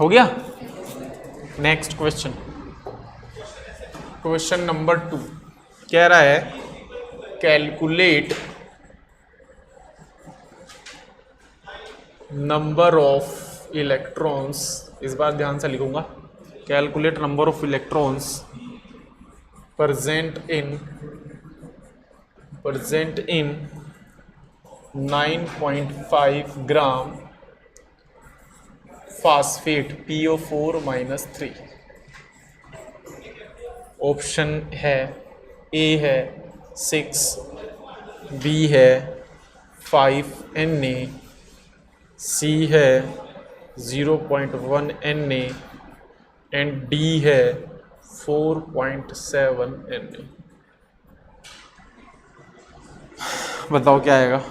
हो गया। नेक्स्ट क्वेश्चन, क्वेश्चन नंबर 2 कह रहा है कैलकुलेट नंबर ऑफ इलेक्ट्रॉन्स, इस बार ध्यान से लिखूंगा, calculate number of electrons present in 9.5 gram phosphate PO4-3। Option है ए है 6, बी है 5 Na, सी है 0.1 Na एंड डी है 4.7 Na। बताओ क्या आएगा।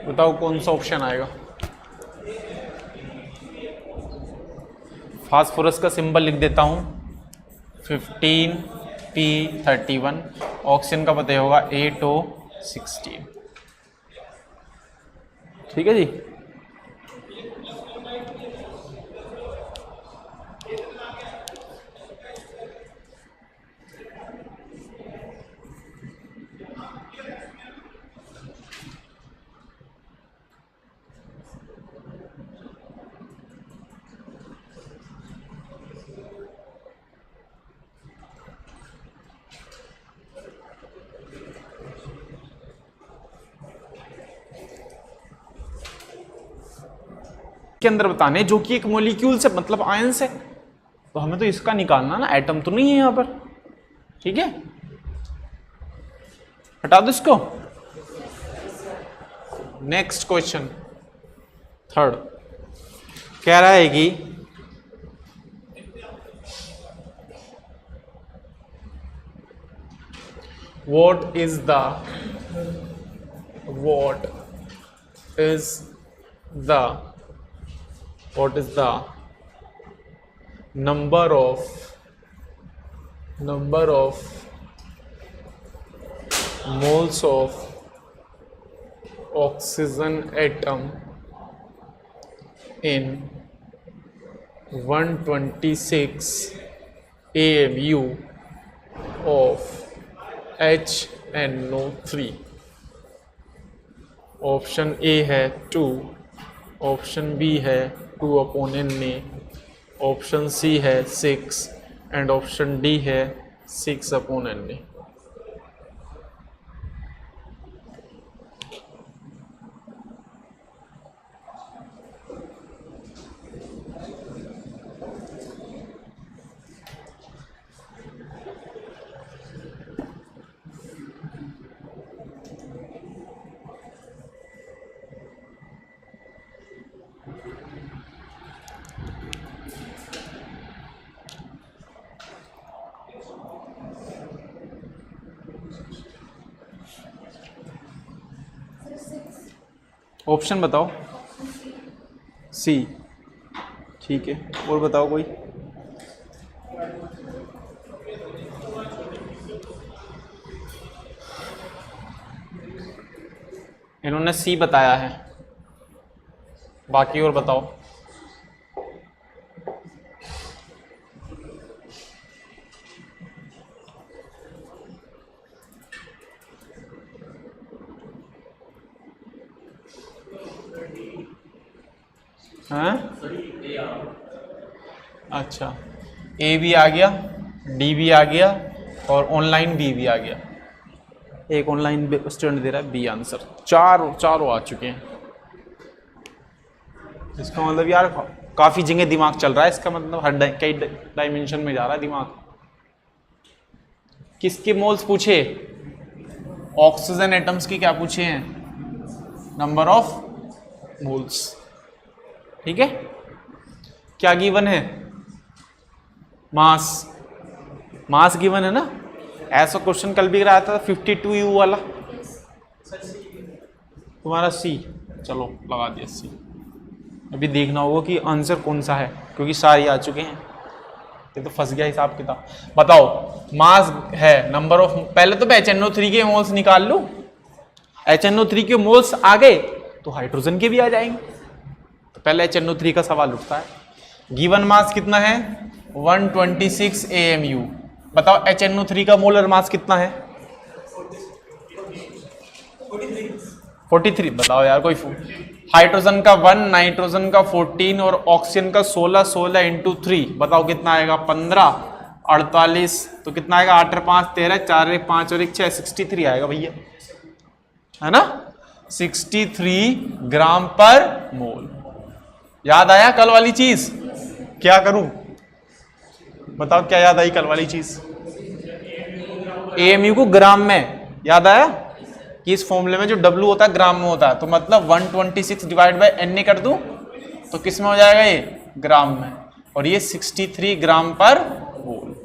बताओ कौन सा ऑप्शन आएगा। फास्फोरस का सिंबल लिख देता हूं 15P31, ऑक्सीजन का पता होगा 8O16। ठीक है जी। के अंदर बताने जो कि एक मॉलिक्यूल से मतलब आयन से, तो हमें तो इसका निकालना ना, एटम तो नहीं है यहां पर। ठीक है, हटा दो इसको। नेक्स्ट क्वेश्चन 3 कह रहा है कि what is the number of moles of oxygen atom in 126 AMU of HNO3। Option A है 2, ऑप्शन बी है 2/Na, ऑप्शन सी है 6 एंड ऑप्शन डी है 6/Na। ऑप्शन बताओ। सी, ठीक है, और बताओ कोई। इन्होंने सी बताया है, बाकी और बताओ। हाँ, अच्छा, ए भी आ गया, डी भी आ गया और ऑनलाइन बी भी आ गया। एक ऑनलाइन स्टूडेंट दे रहा है बी आंसर। चारों आ चुके हैं। इसका मतलब यार काफी जगह दिमाग चल रहा है, इसका मतलब हर कई डायमेंशन में जा रहा है दिमाग। किसके मोल्स पूछे? ऑक्सीजन एटम्स की क्या पूछे हैं? Number of moles. ठीक है, क्या गिवन है? मास मास गिवन है ना, ऐसा क्वेश्चन कल भी कराया था 52U वाला तुम्हारा सी, चलो लगा दिया सी। अभी देखना होगा कि आंसर कौन सा है, क्योंकि सारे आ चुके हैं, ये तो फंस गया हिसाब किताब। बताओ मास है नंबर ऑफ, पहले तो HNO3 के मोल्स निकाल लो, HNO3 के मोल्स आ गए तो हाइड्रोजन के भी आ जाएंगे। तो पहले HNO3 का सवाल उठता है। गिवन मास कितना है 126 AMU। बताओ HNO3 का मोलर मास कितना है 43। बताओ यार कोई, हाइड्रोजन का 1, नाइट्रोजन का 14 और ऑक्सीजन का 16, 16 इंटू 3 बताओ कितना आएगा 15, 48 तो कितना आएगा 8 और 5 13, 4 1 5 और 1 6, 63 आएगा भैया, है ना, 63 ग्राम पर मोल। याद आया कल वाली चीज, क्या करूं बताओ, क्या याद आई कल वाली चीज, AMU को ग्राम में, याद आया कि इस फॉर्मूले में जो W होता है ग्राम में होता है, तो मतलब 126 डिवाइड बाय NA कर दूं तो किस में हो जाएगा ये ग्राम में, और ये 63 ग्राम पर मोल।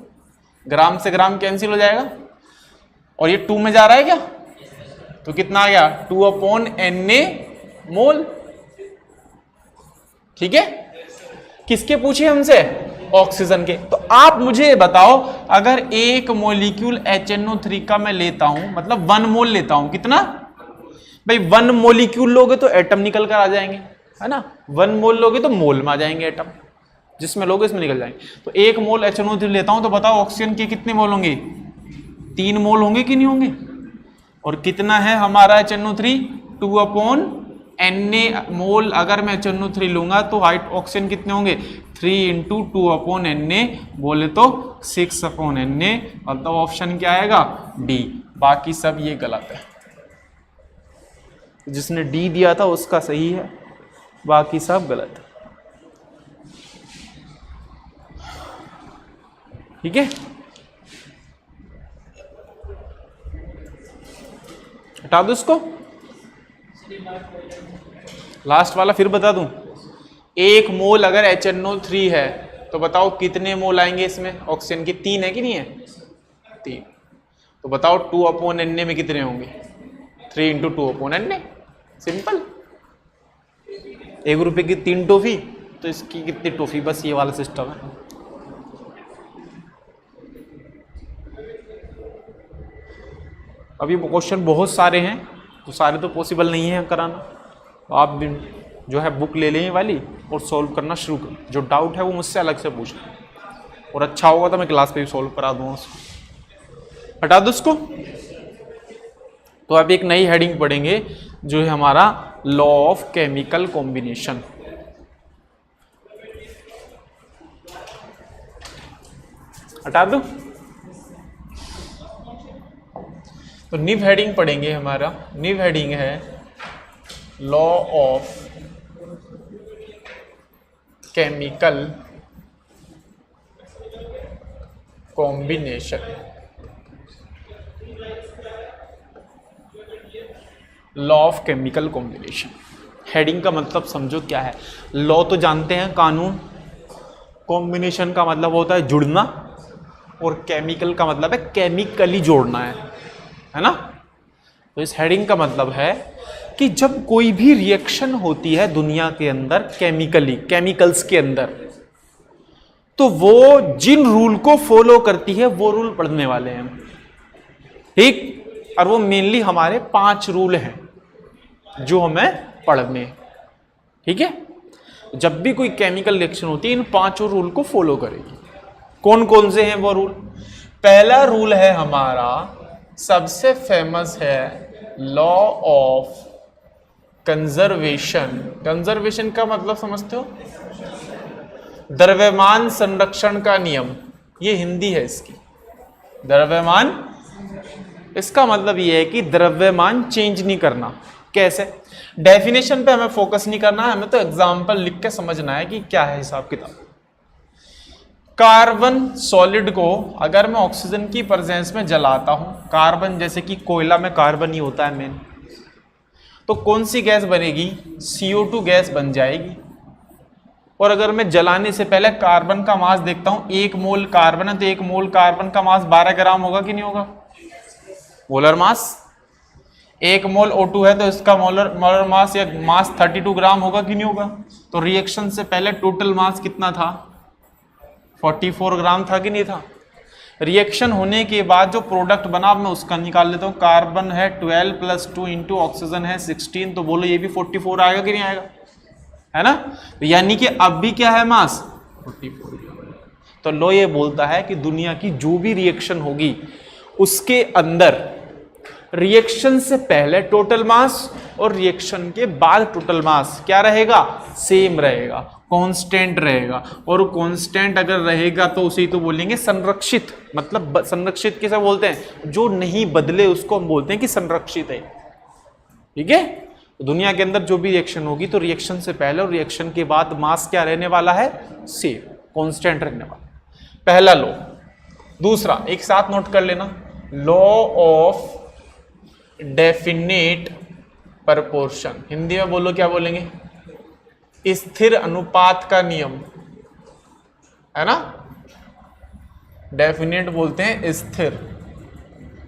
ग्राम से ग्राम कैंसिल हो जाएगा और ये 2 में जा रहा है क्या, तो कितना आ गया 2/NA मोल। ठीक है, किसके पूछे हमसे, ऑक्सीजन के। तो आप मुझे बताओ अगर एक मोलिक्यूल HNO3 का मैं लेता हूं, मतलब 1 मोल लेता हूं, कितना भाई 1 मोलिक्यूल लोगे तो एटम निकल कर आ जाएंगे, है ना, 1 मोल लोगे तो मोल में आ जाएंगे एटम, जिसमें लोगे इसमें निकल जाएंगे। तो 1 मोल HNO3 लेता हूं तो बताओ ऑक्सीजन के कितने मोल होंगे, 3 मोल होंगे कि नहीं होंगे, और कितना है हमारा HNO3 2/NA मोल। अगर मैं HNO3 लूंगा तो हाइट ऑक्सीजन कितने होंगे 3 × 2/NA बोले तो 6/NA, मतलब ऑप्शन क्या आएगा डी। बाकी सब ये गलत है, जिसने डी दिया था उसका सही है, बाकी सब गलत है। ठीक है, हटा दो इसको, लास्ट वाला फिर बता दूं। 1 मोल अगर HNO3 है तो बताओ कितने मोल आएंगे इसमें ऑक्सीजन की, 3 है कि नहीं है 3, तो बताओ 2/NA में कितने होंगे 3 × 2/NA, सिंपल। 1 रुपए की 3 टॉफी तो इसकी कितनी टॉफी, बस ये वाला सिस्टम है। अभी क्वेश्चन बहुत सारे हैं तो सारे तो पॉसिबल नहीं है कराना, तो आप भी जो है बुक ले लें वाली और सॉल्व करना शुरू करें। जो डाउट है वो मुझसे अलग से पूछना, और अच्छा होगा तो मैं क्लास पे भी सॉल्व करा दूंगा उसको। हटा दो उसको। तो अब एक नई हेडिंग पढ़ेंगे जो है हमारा लॉ ऑफ केमिकल कॉम्बिनेशन। हटा दो। तो निव हेडिंग पढ़ेंगे, हमारा निव हेडिंग है law of chemical combination. Law of chemical combination heading का मतलब समझो क्या है। लॉ तो जानते हैं कानून, कॉम्बिनेशन का मतलब होता है जुड़ना, और केमिकल का मतलब है केमिकली जोड़ना है ना। तो इस हेडिंग का मतलब है कि जब कोई भी रिएक्शन होती है दुनिया के अंदर केमिकली, केमिकल्स के अंदर, तो वो जिन रूल को फॉलो करती है वो रूल पढ़ने वाले हैं, ठीक। और वो मेनली हमारे 5 रूल हैं जो हमें पढ़ने हैं, ठीक है। जब भी कोई केमिकल रिएक्शन होती है इन 5 रूल को फॉलो करेगी। कौन कौन से हैं वो रूल? पहला रूल है हमारा, सबसे फेमस है लॉ ऑफ कंजर्वेशन। कंजर्वेशन का मतलब समझते हो? द्रव्यमान संरक्षण का नियम, ये हिंदी है इसकी। द्रव्यमान, इसका मतलब ये है कि द्रव्यमान चेंज नहीं करना। कैसे? डेफिनेशन पे हमें फोकस नहीं करना है, हमें तो एग्जांपल लिख के समझना है कि क्या है हिसाब किताब। कार्बन सॉलिड को अगर मैं ऑक्सीजन की प्रेजेंस में जलाता हूं, कार्बन जैसे कि कोयला में कार्बन ही होता है मेन, तो कौन सी गैस बनेगी? CO2 गैस बन जाएगी। और अगर मैं जलाने से पहले कार्बन का मास देखता हूं, 1 मोल कार्बन है तो 1 मोल कार्बन का मास 12 ग्राम होगा कि नहीं होगा? Molar mass. 1 मोल O2 है तो इसका मोलर मास या मास 32 ग्राम होगा कि नहीं होगा? तो रिएक्शन से पहले टोटल मास कितना था? 44 ग्राम था कि नहीं था? रिएक्शन होने के बाद जो प्रोडक्ट बना मैं उसका निकाल लेता हूँ। कार्बन है 12 + 2 इंटू ऑक्सीजन है 16, तो बोलो ये भी 44 आएगा कि नहीं आएगा? है ना? तो यानी कि अब भी क्या है मास? 44। तो लो ये बोलता है कि दुनिया की जो भी रिएक्शन होगी उसके अंदर रिएक्शन से पहले टोटल मास और रिएक्शन के बाद टोटल मास क्या रहेगा? सेम रहेगा, कांस्टेंट रहेगा। और कांस्टेंट अगर रहेगा तो उसे तो बोलेंगे संरक्षित। मतलब संरक्षित किसे बोलते हैं? जो नहीं बदले उसको हम बोलते हैं कि संरक्षित है। ठीक है? तो दुनिया के अंदर जो भी रिएक्शन होगी तो रिएक्शन से पहले और रिएक्शन के बाद मास क्या रहने वाला है? सेम, कांस्टेंट रहने वाला। पहला लॉ। दूसरा एक साथ नोट कर लेना, law of definite proportion. Hindi में बोलो, क्या बोलेंगे? स्थिर अनुपात का नियम, है ना? डेफिनेट बोलते हैं स्थिर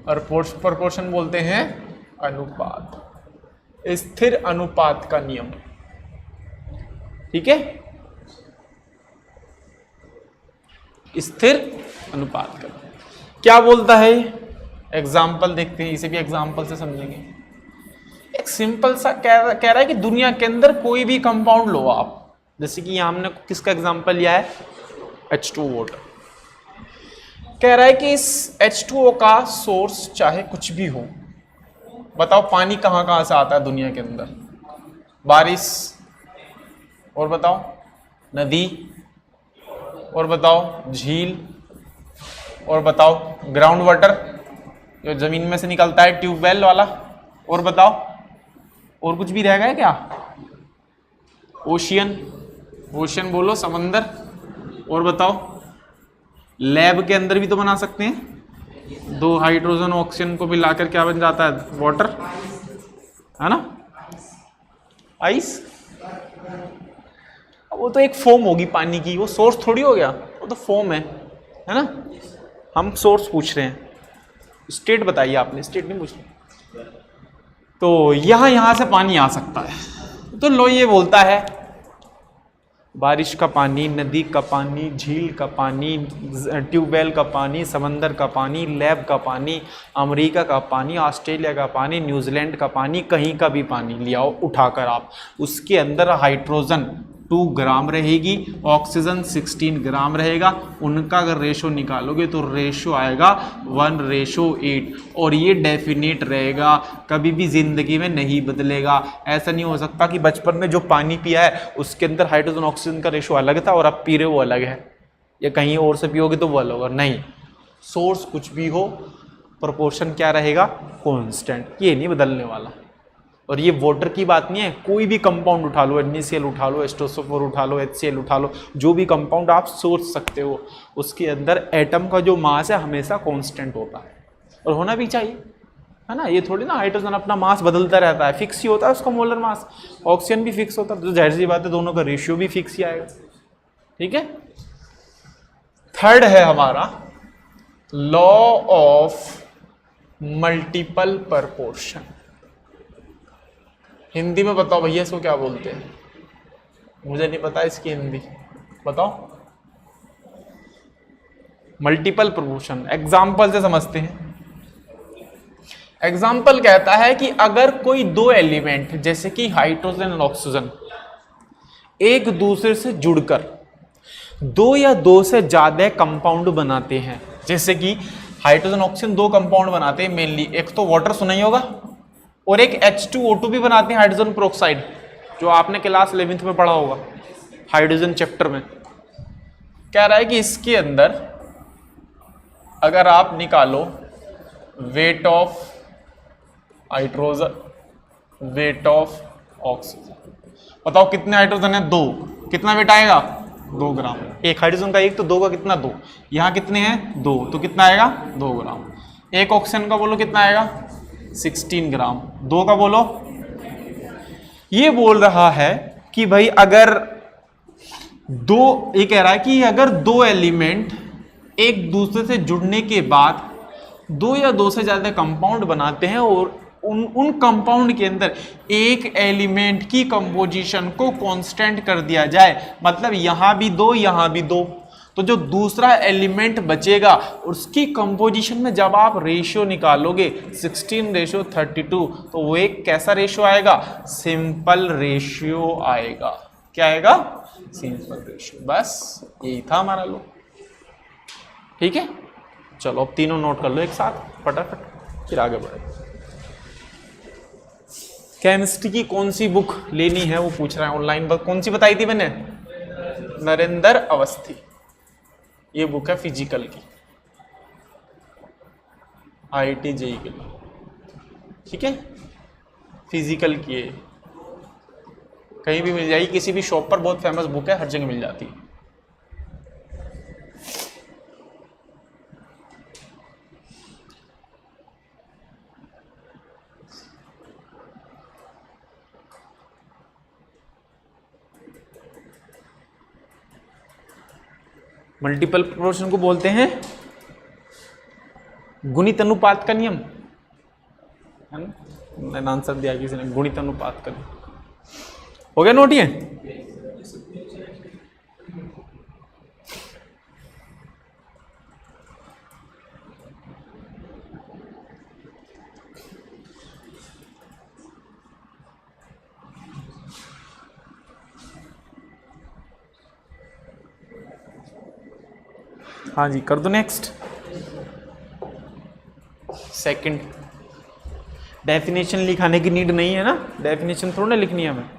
और प्रपोर्शन बोलते हैं अनुपात। स्थिर अनुपात का नियम, ठीक है? स्थिर अनुपात का क्या बोलता है? एग्जाम्पल देखते हैं, इसे भी एग्जाम्पल से समझेंगे। एक सिंपल सा कह रहा है कि दुनिया के अंदर कोई भी कंपाउंड लो आप, जैसे कि हमने किसका एग्जाम्पल लिया है? H2O water. कह रहा है कि इस H2O का सोर्स चाहे कुछ भी हो, बताओ पानी कहाँ कहाँ से आता है दुनिया के अंदर? बारिश, और बताओ नदी, और बताओ झील, और बताओ ग्राउंड वाटर जो जमीन में से निकलता है, ट्यूबवेल वाला, और बताओ और कुछ भी रहेगा क्या? ओशियन, ओशियन बोलो, समंदर, और बताओ लैब के अंदर भी तो बना सकते हैं। 2 हाइड्रोजन ऑक्सीजन को मिलाकर क्या बन जाता है? वाटर, है ना? आइस। वो तो एक फोम होगी पानी की, वो सोर्स थोड़ी हो गया, वो तो फोम है ना? हम सोर्स पूछ रहे हैं, स्टेट बताइए आपने, स्टेट नहीं पूछ रहे। तो यहां से पानी आ सकता है। तो लो ये बोलता है बारिश का पानी, नदी का पानी, झील का पानी, ट्यूबवेल का पानी, समंदर का पानी, लैब का पानी, अमेरिका का पानी, ऑस्ट्रेलिया का पानी, न्यूजीलैंड का पानी, कहीं का भी पानी ले आओ उठाकर आप, उसके अंदर हाइड्रोजन 2 ग्राम रहेगी, ऑक्सीजन 16 ग्राम रहेगा। उनका अगर रेशो निकालोगे तो रेशो आएगा 1:8, और ये डेफिनेट रहेगा, कभी भी जिंदगी में नहीं बदलेगा। ऐसा नहीं हो सकता कि बचपन में जो पानी पिया है उसके अंदर हाइड्रोजन ऑक्सीजन का रेशो अलग था और अब पी रहे वो अलग है, या कहीं और से पियोगे तो वो अलग होगा। नहीं, सोर्स कुछ भी हो, प्रोपोर्शन क्या रहेगा? कांस्टेंट, ये नहीं बदलने वाला। और ये वाटर की बात नहीं है, कोई भी कंपाउंड उठा लो, NaCl उठा लो, H2SO4 उठा लो, HCl उठा लो, जो भी कंपाउंड आप सोच सकते हो, उसके अंदर एटम का जो मास है हमेशा कांस्टेंट होता है, और होना भी चाहिए, है ना? ये थोड़ी ना हाइड्रोजन अपना मास बदलता रहता है, फिक्स ही होता है उसका मोलर मास। ऑक्सीजन भी फिक्स होता है, तो जाहिर सी बात है दोनों का रेशियो भी फिक्स ही आएगा। ठीक है? थर्ड है हमारा law of multiple proportion. Hindi में बताओ भैया इसको क्या बोलते हैं? मुझे नहीं पता इसकी हिंदी, बताओ। मल्टीपल प्रपोर्शन एग्जाम्पल से समझते हैं। एग्जाम्पल कहता है कि अगर कोई 2 एलिमेंट जैसे कि हाइड्रोजन और ऑक्सीजन एक दूसरे से जुड़कर 2 या 2 से ज्यादा कंपाउंड बनाते हैं, जैसे कि हाइड्रोजन ऑक्सीजन 2 कंपाउंड बनाते हैं मेनली, एक तो वाटर सुना ही होगा, और एक H2O2 भी बनाते हैं, हाइड्रोजन पेरोक्साइड, जो आपने क्लास 11th में पढ़ा होगा हाइड्रोजन चैप्टर में। कह रहा है कि इसके अंदर अगर आप निकालो weight of hydrogen, weight of oxygen, बताओ कितने हाइड्रोजन है? 2, कितना वेट आएगा? 2 ग्राम। एक हाइड्रोजन का एक, तो 2 का कितना? 2। यहाँ कितने हैं? 2, तो कितना आएगा? 2 ग्राम। एक ऑक्सीजन का बोलो कितना आएगा? 16 ग्राम। 2 का बोलो। ये बोल रहा है कि भाई अगर दो, ये कह रहा है कि अगर दो एलिमेंट एक दूसरे से जुड़ने के बाद दो या दो से ज्यादा कंपाउंड बनाते हैं और उन कंपाउंड के अंदर एक एलिमेंट की कंपोजिशन को कांस्टेंट कर दिया जाए, मतलब यहां भी दो यहां भी दो, तो जो दूसरा एलिमेंट बचेगा उसकी कंपोजिशन में जब आप रेशियो निकालोगे 16:32, तो वो एक कैसा रेशियो आएगा? सिंपल रेशियो आएगा। क्या आएगा? Simple ratio. बस यही था हमारा लो। ठीक है, चलो अब तीनों नोट कर लो एक साथ फटाफट, फिर आगे बढ़े। केमिस्ट्री की कौन सी बुक लेनी है वो पूछ रहा है ऑनलाइन। कौन सी बताई थी मैंने? नरेंद्र अवस्थी। ये बुक है फिजिकल की, IIT JEE के लिए। ठीक है, फिजिकल की है, कहीं भी मिल जाएगी, किसी भी शॉप पर, बहुत फेमस बुक है, हर जगह मिल जाती है। मल्टीपल प्रोपोर्शन को बोलते हैं गुणित अनुपात का नियम, है ना? मैंने आंसर दिया किसी ने, गुणित अनुपात का नियम। हो गया नोट ये? हाँ जी, कर दो नेक्स्ट। सेकंड, डेफिनेशन लिखाने की नीड नहीं है ना, डेफिनेशन थोड़ा ना लिखनी है हमें।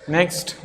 नेक्स्ट,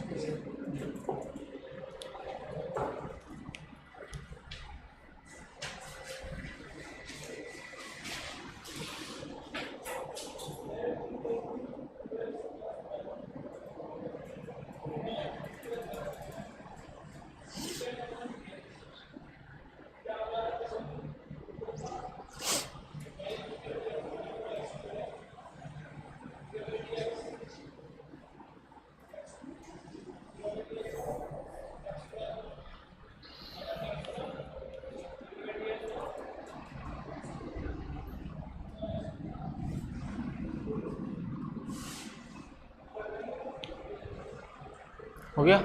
हो गया?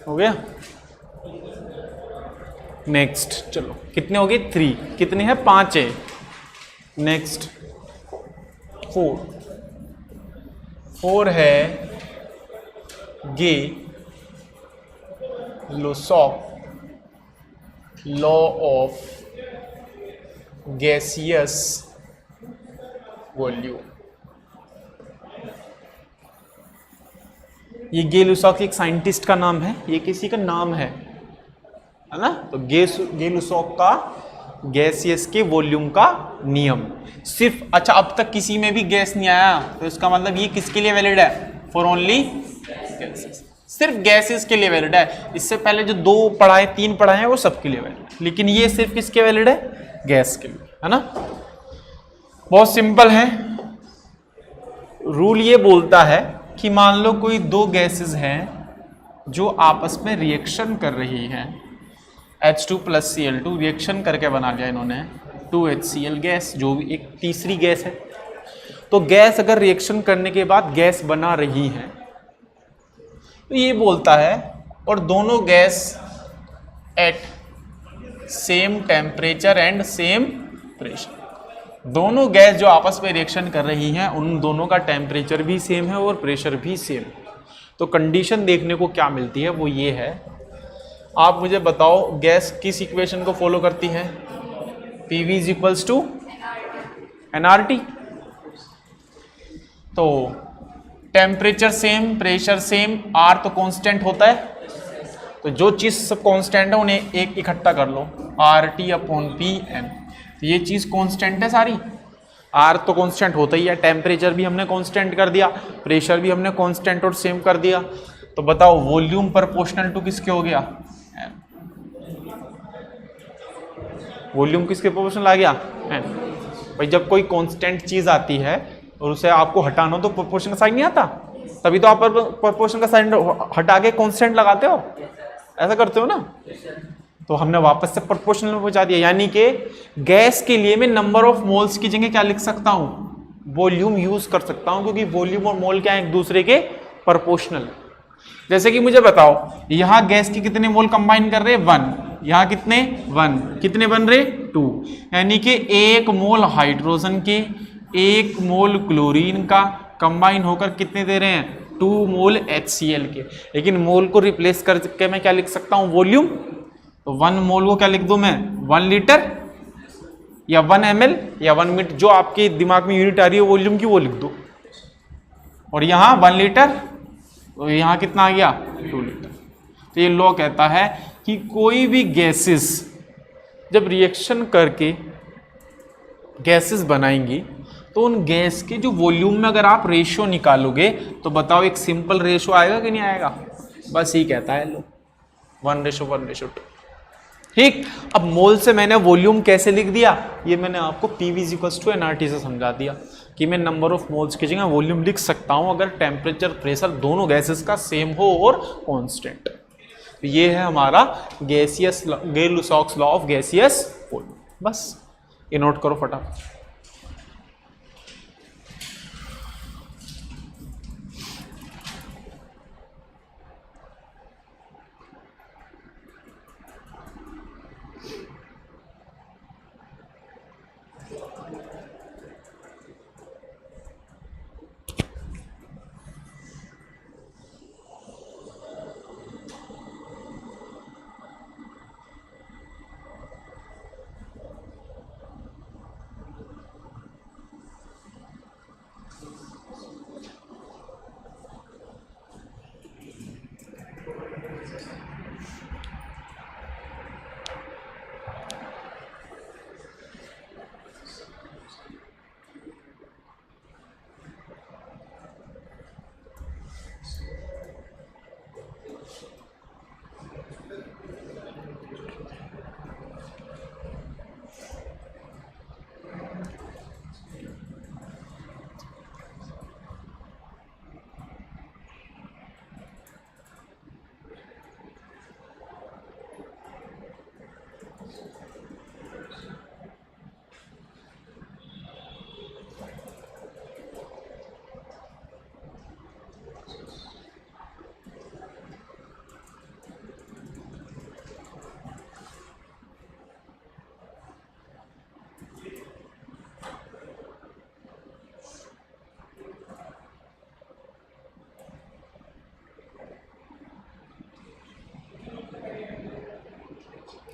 हो गया? नेक्स्ट, चलो कितने हो गए? 3। कितने हैं? 5 है। नेक्स्ट 4 है गे लोसॉक लॉ ऑफ गैसियस वॉल्यूम। ये गे लुसॉक एक साइंटिस्ट का नाम है, ये किसी का नाम है ना। तो गे लुसॉक का गैसियस के वॉल्यूम का नियम सिर्फ, अच्छा अब तक किसी में भी गैस नहीं आया, तो इसका मतलब ये किसके लिए वैलिड है? फॉर ओनली गैसेस, सिर्फ गैसेस के लिए वैलिड है। इससे पहले जो 2 पढ़ाए 3 पढ़ाए हैं वो सबके लिए वैलिड है, लेकिन ये सिर्फ किसके वैलिड है? गैस के लिए, है ना। बहुत सिंपल है। रूल ये बोलता है कि मान लो कोई 2 गैसेस हैं जो आपस में रिएक्शन कर रही हैं, H2 + Cl2 रिएक्शन करके बना लिया इन्होंने 2HCl गैस, जो भी एक तीसरी गैस है। तो गैस अगर रिएक्शन करने के बाद गैस बना रही है, तो ये बोलता है और दोनों gas at same temperature and same pressure, दोनों गैस जो आपस में रिएक्शन कर रही हैं उन दोनों का टेम्परेचर भी सेम है और प्रेशर भी सेम। तो कंडीशन देखने को क्या मिलती है वो ये है, आप मुझे बताओ गैस किस इक्वेशन को फॉलो करती है? PV = nRT। तो temperature same, pressure same, R तो कांस्टेंट होता है, तो जो चीज सब कांस्टेंट है उन्हें एक इकट्ठा कर लो, RT/Pm। तो ये चीज कांस्टेंट है सारी, R तो कांस्टेंट होता ही है, टेम्परेचर भी हमने कांस्टेंट कर दिया, प्रेशर भी हमने कांस्टेंट और सेम कर दिया। तो बताओ वॉल्यूम प्रोपोर्शनल टू किसके हो गया? वॉल्यूम किसके प्रोपोर्शनल आ गया? भाई जब कोई कांस्टेंट चीज आती है और उसे आपको हटाना तो प्रोपोर्शन का साइन नहीं आता, तभी तो आप प्रोपोर्शन का साइन हटा के कांस्टेंट लगाते हो, ऐसा करते हो ना। तो हमने वापस से प्रोपोर्शनल में पहुंचा दिया, यानी कि गैस के लिए मैं नंबर ऑफ मोल्स की जगह क्या लिख सकता हूं? वॉल्यूम यूज कर सकता हूं, क्योंकि वॉल्यूम और मोल क्या है? एक दूसरे के प्रोपोर्शनल। जैसे कि मुझे बताओ यहां गैस की कितने मोल कंबाइन कर रहे हैं? 1। यहां कितने? 1। कितने बन रहे? 2। यानी कि 1 मोल हाइड्रोजन के 1 मोल क्लोरीन का कंबाइन होकर कितने दे रहे हैं? 2 मोल HCl के। लेकिन मोल को रिप्लेस करके मैं क्या लिख सकता हूं? वॉल्यूम। तो 1 मोल को क्या लिख दूं मैं? 1 लीटर या 1 ml या 1 मिनट, जो आपके दिमाग में यूनिट आ रही है वॉल्यूम की वो लिख दो। और यहां 1 लीटर, तो यहां कितना आ गया? 2 लीटर। तो ये लॉ कहता है कि कोई भी गैसेस जब रिएक्शन करके गैसेस बनाएंगी तो उन गैस के जो वॉल्यूम में अगर आप रेशियो निकालोगे तो बताओ एक सिंपल रेशियो आएगा कि नहीं आएगा? बस ही कहता है लो 1:1:2। ठीक। अब मोल से मैंने वॉल्यूम कैसे लिख दिया? ये मैंने आपको PV = nRT से समझा दिया कि मैं नंबर ऑफ मोल्स की जगह वॉल्यूम लिख सकता हूं अगर टेम्परेचर प्रेशर दोनों गैसेस का सेम हो और कांस्टेंट। तो ये है हमारा gaseous Gay-Lussac's law of gaseous volume. बस ये नोट करो फटाफट।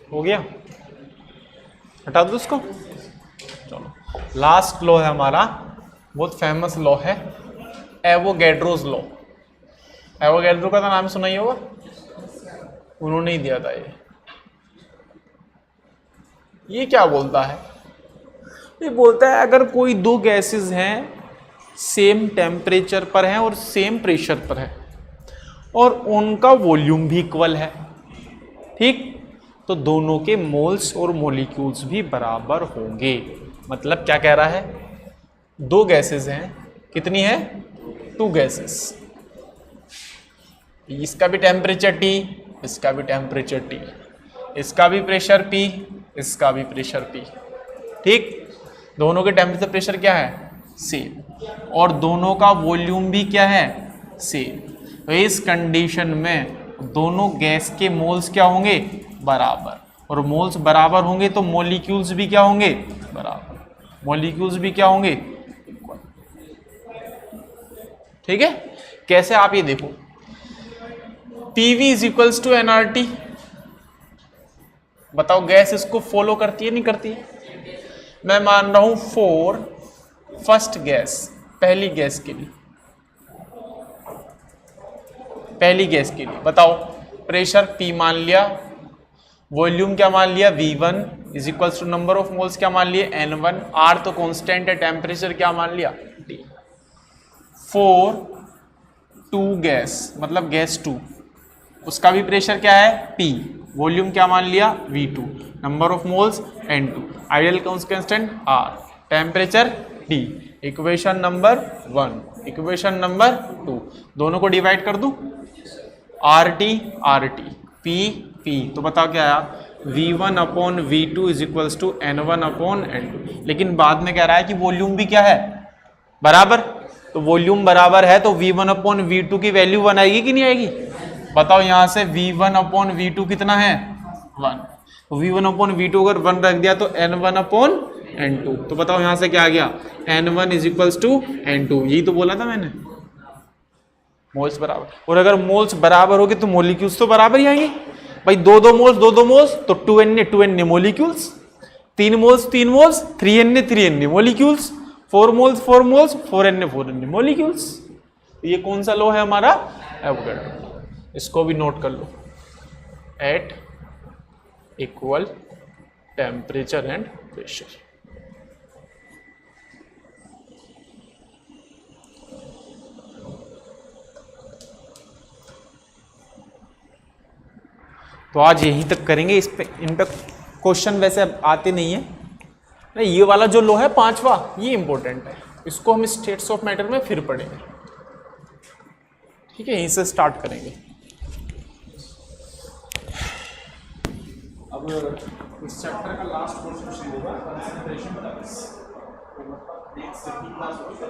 हो गया, हटा दो उसको। चलो लास्ट लॉ है हमारा, बहुत फेमस लॉ है, एवोगैड्रोस लॉ। एवोगैड्रो का तो नाम सुना ही होगा, उन्होंने ही दिया था ये क्या बोलता है? ये बोलता है अगर कोई दो गैसेस हैं सेम टेम्परेचर पर हैं और सेम प्रेशर पर है और उनका वॉल्यूम भी इक्वल है, ठीक, तो दोनों के मोल्स और मॉलिक्यूल्स भी बराबर होंगे। मतलब क्या कह रहा है? दो गैसेस हैं, कितनी है? 2 गैसेस, इसका भी टेम्परेचर T, इसका भी टेम्परेचर T, इसका भी प्रेशर P, इसका भी प्रेशर P, ठीक, दोनों के टेम्परेचर प्रेशर क्या है? सेम, और दोनों का वॉल्यूम भी क्या है? सेम। तो इस कंडीशन में दोनों गैस के मोल्स क्या होंगे? बराबर, और मोल्स बराबर होंगे तो मॉलिक्यूल्स भी क्या होंगे? बराबर, मॉलिक्यूल्स भी क्या होंगे? इक्वल। ठीक है, कैसे? आप ये देखो, PV is equals to nRT, बताओ गैस इसको फॉलो करती है नहीं करती है? मैं मान रहा हूं 4 फर्स्ट गैस, पहली गैस के लिए, पहली गैस के लिए बताओ प्रेशर P मान लिया, वॉल्यूम क्या मान लिया? V1 is equals to number of moles क्या मान लिए? N1, R तो कांस्टेंट है, टेम्परेचर क्या मान लिया? T। 4 2 गैस मतलब गैस 2, उसका भी प्रेशर क्या है? P, वॉल्यूम क्या मान लिया? V2, number of moles N2, ideal constant R, temperature T। Equation number 1, equation number 2, दोनों को डिवाइड कर दूं, RT RT, P P, तो बताओ क्या आया? V1 upon V2 is equals to N1 upon N2। लेकिन बाद में कह रहा है कि वॉल्यूम भी क्या है? बराबर, तो वॉल्यूम बराबर है तो V1 अपॉन V2 की वैल्यू 1 आएगी कि नहीं आएगी? बताओ यहां से V1 अपॉन V2 कितना है? 1, तो V1 अपॉन V2 अगर 1 रख दिया तो N1 अपॉन N2, तो बताओ यहां से क्या आ गया? N1 is equals to N2, यही तो बोला था मैंने, मोल्स बराबर। और अगर मोल्स बराबर होगे तो मॉलिक्यूल्स तो बराबर ही आएंगे भाई, दो मोल्स तो 2Na molecules, 3 moles 3Na molecules, 4 moles 4Na molecules. ये कौन सा लॉ है हमारा? एवोगैड्रो। इसको भी नोट कर लो, at equal temperature and pressure. तो आज यहीं तक करेंगे, इस पे इन पे क्वेश्चन वैसे आते नहीं है। नहीं, ये वाला जो लो है 5वां, ये इंपॉर्टेंट है, इसको हम स्टेट्स ऑफ मैटर में फिर पढ़ेंगे, ठीक है, यहीं से स्टार्ट करेंगे। अब इस चैप्टर का लास्ट क्वेश्चन शुरू होगा, कंसंट्रेशन टर्म्स, नेक्स्ट क्लास होगी।